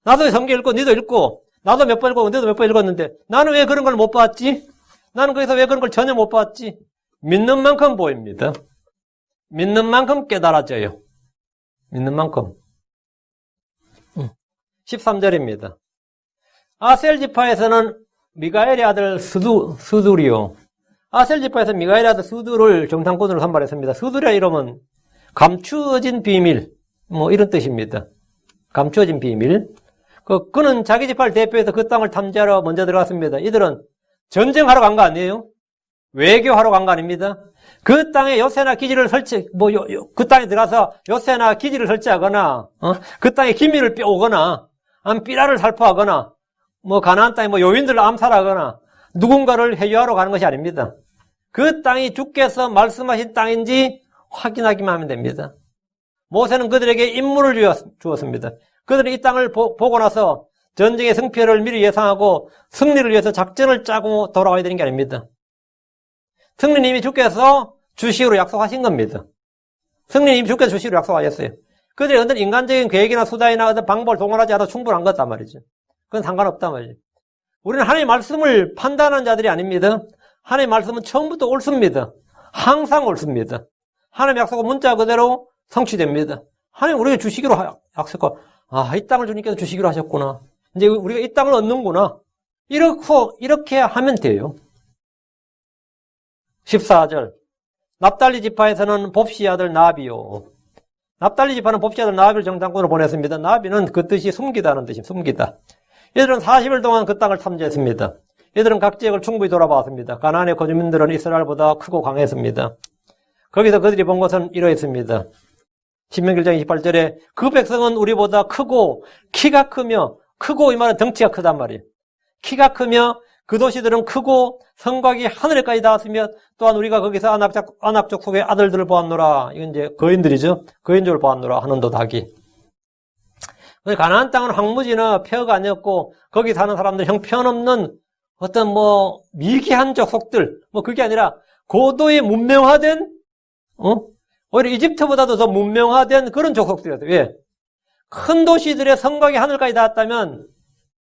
나도 성경 읽고 너도 읽고 나도 몇 번 읽고 너도 몇 번 읽었는데 나는 왜 그런 걸 못 봤지? 나는 거기서 왜 그런 걸 전혀 못 봤지? 믿는 만큼 보입니다. 믿는 만큼 깨달아져요. 믿는 만큼. 13절입니다. 아셀 지파에서는 미가엘의 아들 수두리요. 아셀 지파에서 미가엘의 아들 수두를 정탐꾼으로 선발했습니다. 수두리의 이름은 감추어진 비밀, 이런 뜻입니다. 감추어진 비밀. 그는 자기 지파를 대표해서 그 땅을 탐지하러 먼저 들어갔습니다. 이들은 전쟁하러 간 거 아니에요? 외교하러 간 거 아닙니다. 그 땅에 요새나 기지를 그 땅에 들어가서 요새나 기지를 설치하거나, 그 땅에 기밀을 빼오거나 아니면 삐라를 살포하거나, 뭐 가나안 땅에 뭐 요인들을 암살하거나, 누군가를 회유하러 가는 것이 아닙니다. 그 땅이 주께서 말씀하신 땅인지 확인하기만 하면 됩니다. 모세는 그들에게 임무를 주었습니다. 그들이 이 땅을 보고 나서 전쟁의 승패를 미리 예상하고 승리를 위해서 작전을 짜고 돌아와야 되는 게 아닙니다. 승리는 이미 주께서 주시기로 약속하신 겁니다. 승리는 이미 주께서 주시기로 약속하셨어요. 그들의 어떤 인간적인 계획이나 수단이나 어떤 방법을 동원하지 않아도 충분한 거단 말이죠. 그건 상관없단 말이죠. 우리는 하나님의 말씀을 판단하는 자들이 아닙니다. 하나님의 말씀은 처음부터 옳습니다. 항상 옳습니다. 하나님의 약속은 문자 그대로 성취됩니다. 하나님 우리에게 주시기로 약속하고, 이 땅을 주님께서 주시기로 하셨구나. 이제 우리가 이 땅을 얻는구나. 이렇게 하면 돼요. 14절. 납달리 지파에서는 봅시 아들 나비요. 납달리 지파는 봅시 아들 나비를 정탐꾼으로 보냈습니다. 나비는 그 뜻이 숨기다는 뜻입니다. 숨기다. 이들은 40일 동안 그 땅을 탐지했습니다. 이들은 각 지역을 충분히 돌아봤습니다. 가나안의 거주민들은 이스라엘보다 크고 강했습니다. 거기서 그들이 본 것은 이러했습니다. 신명기 1장 28절에 그 백성은 우리보다 크고 키가 크며, 크고 이 말은 덩치가 크단 말이에요. 키가 크며 그 도시들은 크고 성곽이 하늘에까지 닿았으며 또한 우리가 거기서 아낙족 속의 아들들을 보았노라. 이건 이제 거인들이죠. 거인족을 보았노라 하는도 닭이. 가나안 땅은 황무지나 폐허가 아니었고 거기 사는 사람들 형편없는 어떤 뭐 미개한 족속들, 뭐 그게 아니라 고도의 문명화된, 오히려 이집트보다도 더 문명화된 그런 족속들이었어요. 왜? 큰 도시들의 성곽이 하늘까지 닿았다면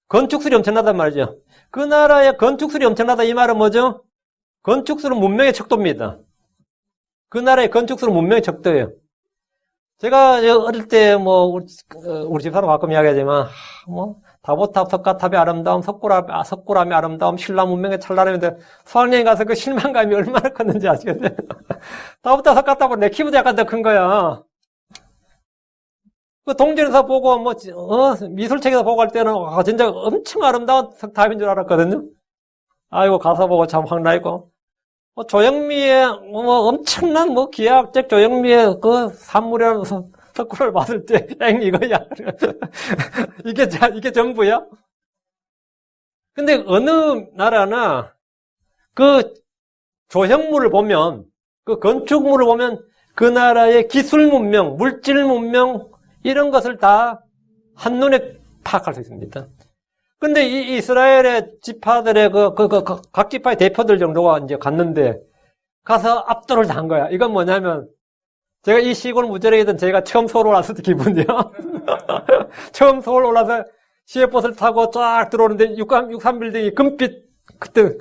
건축술이 엄청나단 말이죠. 그 나라의 건축술이 엄청나다 이 말은 뭐죠? 건축술은 문명의 척도입니다. 그 나라의 건축술은 문명의 척도예요. 제가 어릴 때 우리 집사람 가끔 이야기하지만 다보탑, 석가탑의 아름다움, 석굴암의 아름다움, 신라 문명의 찬란함인데 수학여행 가서 그 실망감이 얼마나 컸는지 아시겠어요? 다보탑, 석가탑은 내 키보다 약간 더 큰 거야. 그 동전에서 보고 미술책에서 보고 할 때는 진짜 엄청 아름다운 석탑인 줄 알았거든요. 아이고 가서 보고 참 황당했고. 조영미의 엄청난 기하학적 조영미의 그 산물이라는 석굴을 봤을 때 이거야. 이게 전부야? 근데 어느 나라나 그 조형물을 보면, 그 건축물을 보면 그 나라의 기술 문명, 물질 문명 이런 것을 다 한눈에 파악할 수 있습니다. 근데 이 이스라엘의 지파들의 각 지파의 대표들 정도가 이제 갔는데 가서 압도를 당한 거야. 이건 뭐냐면 제가 이 시골 무절에이던 제가 처음 서울 올라왔을 때 기분이야. 처음 서울 올라서 시외버스를 타고 쫙 들어오는데 63 빌딩이 금빛, 그때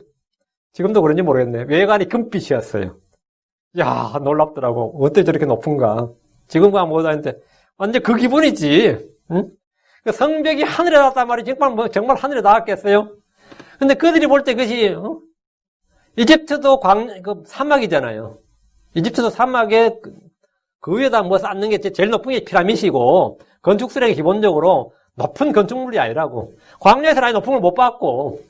지금도 그런지 모르겠네. 외관이 금빛이었어요. 야, 놀랍더라고. 어떻게 저렇게 높은가. 지금과 못 하는데 완전 그 기분이지. 응? 성벽이 하늘에 닿았단 말이지. 정말 하늘에 닿았겠어요? 근데 그들이 볼 때 그것이, 이집트도 사막이잖아요. 이집트도 사막에 그 위에다 쌓는 게 제일 높은 게 피라밋이고, 건축술이 기본적으로 높은 건축물이 아니라고. 광야에서 아예 높은 걸 못 봤고,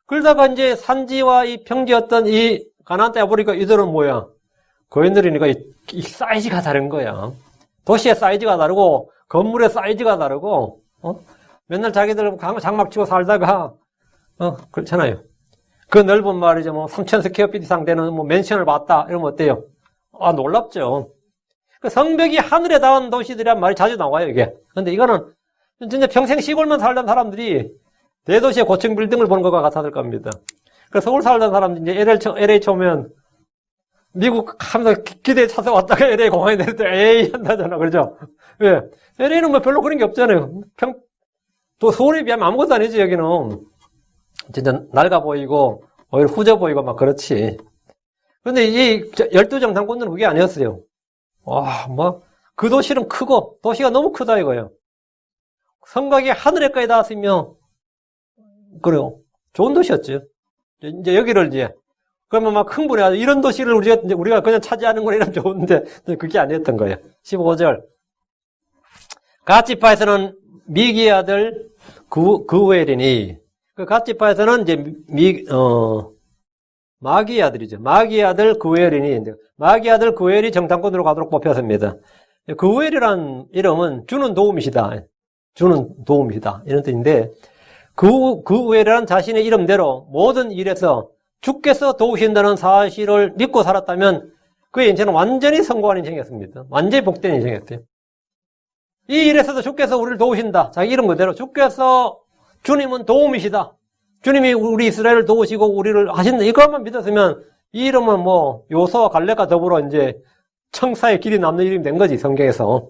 그러다가 이제 산지와 이 평지였던 이 가나안 땅에 보니까 이들은 뭐야? 거인들이니까 이 사이즈가 다른 거야. 도시의 사이즈가 다르고, 건물의 사이즈가 다르고, 맨날 자기들 장막 치고 살다가, 그렇잖아요. 그 넓은 말이죠. 3,000 스퀘어피트 이상 되는 맨션을 봤다. 이러면 어때요? 놀랍죠. 그 성벽이 하늘에 닿은 도시들이란 말이 자주 나와요, 이게. 근데 이거는 진짜 평생 시골만 살던 사람들이 대도시의 고층 빌딩을 보는 것과 같았을 겁니다. 그 서울 살던 사람들이 이제 LA 처음엔 미국 하면서 기대에 차서 왔다가 LA 공항에 내릴 때 에이 한다잖아. 그러죠? 왜? LA는 별로 그런 게 없잖아요. 또 서울에 비하면 아무것도 아니지, 여기는. 진짜 낡아 보이고, 오히려 후져 보이고 막 그렇지. 그런데 이 12정탐꾼들은 그게 아니었어요. 그 도시는 크고, 도시가 너무 크다 이거예요. 성곽이 하늘에까지 닿았으며, 그래요. 좋은 도시였죠. 이제 여기를 이제, 그러면 막 흥분해가지고, 이런 도시를 우리가 그냥 차지하는 건 이러면 좋은데, 그게 아니었던 거예요. 15절. 갓지파에서는 미기의 아들 그우엘이니, 그 갓지파에서는 이제 마기의 아들이죠. 마기의 아들 그우엘이니, 마기의 아들 그우엘이 정탐꾼으로 가도록 뽑혔습니다. 그우엘이란 이름은 주는 도움이시다. 주는 도움이다. 이런 뜻인데, 그 외라는 자신의 이름대로 모든 일에서 주께서 도우신다는 사실을 믿고 살았다면 그의 인생은 완전히 성공한 인생이었습니다. 완전히 복된 인생이었대요. 이 일에서도 주께서 우리를 도우신다. 자기 이름 그대로 주께서 주님은 도움이시다. 주님이 우리 이스라엘을 도우시고 우리를 하신다. 이것만 믿었으면 이 이름은 뭐 요소와 갈렙과 더불어 이제 청사의 길이 남는 이름이 된 거지, 성경에서.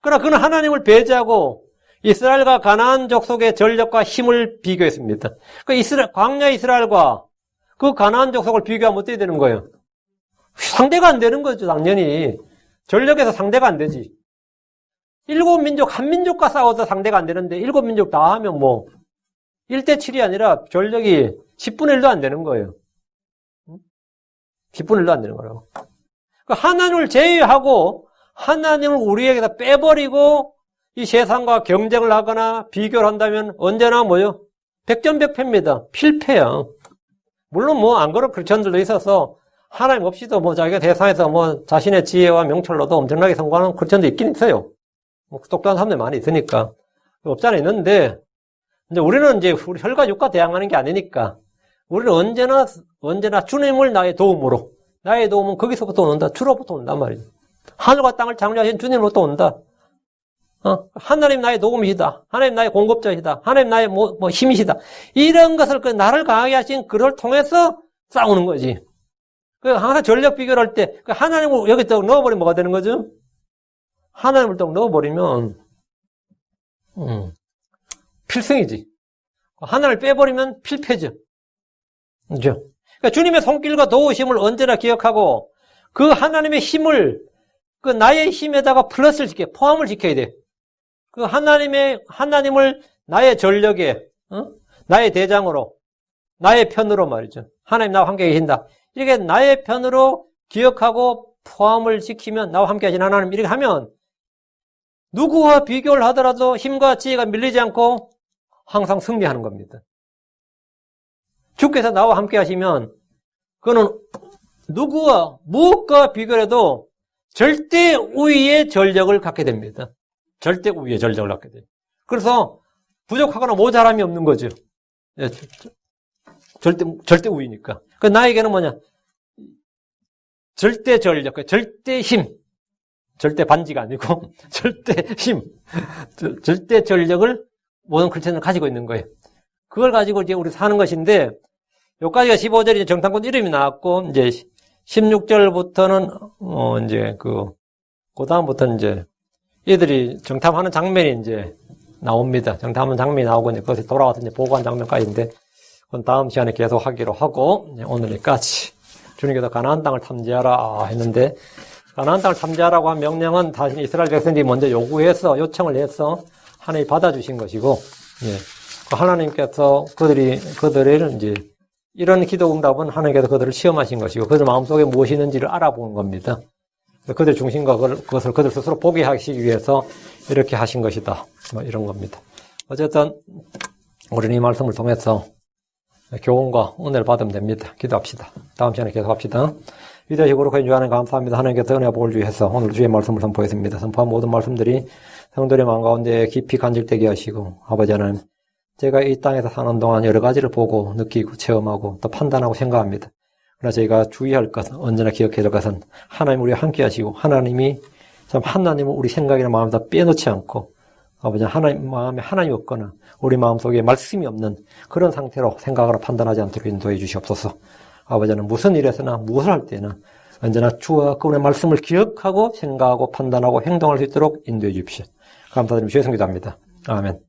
그러나 그는 하나님을 배제하고 이스라엘과 가나안 족속의 전력과 힘을 비교했습니다. 그 광야 이스라엘과 그 가나안 족속을 비교하면 어떻게 되는 거예요? 상대가 안 되는 거죠, 당연히. 전력에서 상대가 안 되지. 7민족, 한 민족과 싸워도 상대가 안 되는데 7민족 다 하면 뭐 1대7이 아니라 전력이 10분의 1도 안 되는 거예요. 10분의 1도 안 되는 거라고. 하나님을 제외하고 하나님을 우리에게다 빼버리고 이 세상과 경쟁을 하거나 비교를 한다면 언제나 뭐요? 백전백패입니다. 필패야. 물론 뭐 안 그런 크리스천들도 있어서 하나님 없이도 뭐 자기가 세상에서 뭐 자신의 지혜와 명철로도 엄청나게 성공하는 크리스천도 있긴 있어요. 뭐 똑똑한 사람들 많이 있으니까. 없잖아 있는데 이제 우리는 이제 우리 혈과 육과 대항하는 게 아니니까 우리는 언제나 주님을 나의 도움으로, 나의 도움은 거기서부터 온다. 주로부터 온단 말이에요. 하늘과 땅을 창조하신 주님으로부터 온다. 하나님 나의 도움이시다. 하나님 나의 공급자이시다. 하나님 나의 뭐 힘이시다. 이런 것을 나를 강하게 하신 그를 통해서 싸우는 거지. 항상 전력 비교를 할 때 하나님을 여기 딱 넣어버리면 뭐가 되는 거죠? 하나님을 딱 넣어버리면 필승이지. 하나님을 빼버리면 필패죠. 그죠? 그러니까 주님의 손길과 도우심을 언제나 기억하고 그 하나님의 힘을 그 나의 힘에다가 플러스를 시켜 포함을 시켜야 돼. 그 하나님을 나의 전력에, 나의 대장으로, 나의 편으로 말이죠. 하나님 나와 함께 계신다. 이렇게 나의 편으로 기억하고 포함을 시키면 나와 함께 하신 하나님 이렇게 하면 누구와 비교를 하더라도 힘과 지혜가 밀리지 않고 항상 승리하는 겁니다. 주께서 나와 함께 하시면 그거는 누구와 무엇과 비교해도 절대 우위의 전력을 갖게 됩니다. 절대 우위의 전력을 갖게 돼요. 그래서 부족하거나 모자람이 없는 거죠. 절대 우위니까. 그 나에게는 뭐냐? 절대 전력, 절대 힘. 절대 반지가 아니고 절대 힘. 절대 전력을 모든 크리스천은 가지고 있는 거예요. 그걸 가지고 이제 우리 사는 것인데 여기까지가 15절이 정탐꾼 이름이 나왔고 이제 16절부터는 이제 그 다음부터는 이제 얘들이 정탐하는 장면이 이제 나옵니다. 정탐하는 장면이 나오고 이제 그것에 돌아와서 이제 보고한 장면까지인데 그건 다음 시간에 계속 하기로 하고 오늘 여기까지. 주님께서 가나안 땅을 탐지하라 했는데 가나안 땅을 탐지하라고 한 명령은 다시 이스라엘 백성들이 먼저 요청을 해서 하나님이 받아주신 것이고, 예. 하나님께서 그들을 이제 이런 기도 응답은 하나님께서 그들을 시험하신 것이고 그들 마음속에 무엇이 있는지를 알아보는 겁니다. 그들 중심과 그것을 그들 스스로 보게 하시기 위해서 이렇게 하신 것이다. 뭐 이런 겁니다. 어쨌든 우리는 이 말씀을 통해서 교훈과 은혜를 받으면 됩니다. 기도합시다. 다음 시간에 계속합시다. 위대하시고 거룩하신 주 하나님 감사합니다. 하나님께서 은혜와 복을 주셔서 오늘 주의 말씀을 선포했습니다. 선포한 모든 말씀들이 성도의 마음 가운데 깊이 간직되게 하시고 아버지 하나님 제가 이 땅에서 사는 동안 여러 가지를 보고 느끼고 체험하고 또 판단하고 생각합니다. 그러나 저희가 주의할 것은 언제나 기억해야 될 것은 하나님 우리와 함께 하시고 하나님이 참 하나님을 우리 생각이나 마음에다 빼놓지 않고 아버지 하나님 마음에 하나님이 없거나 우리 마음속에 말씀이 없는 그런 상태로 생각하고 판단하지 않도록 인도해 주시옵소서. 아버지는 무슨 일에서나 무엇을 할 때나 언제나 주와 그분의 말씀을 기억하고 생각하고 판단하고 행동할 수 있도록 인도해 주십시오. 감사드리며 죄송기도합니다. 아멘.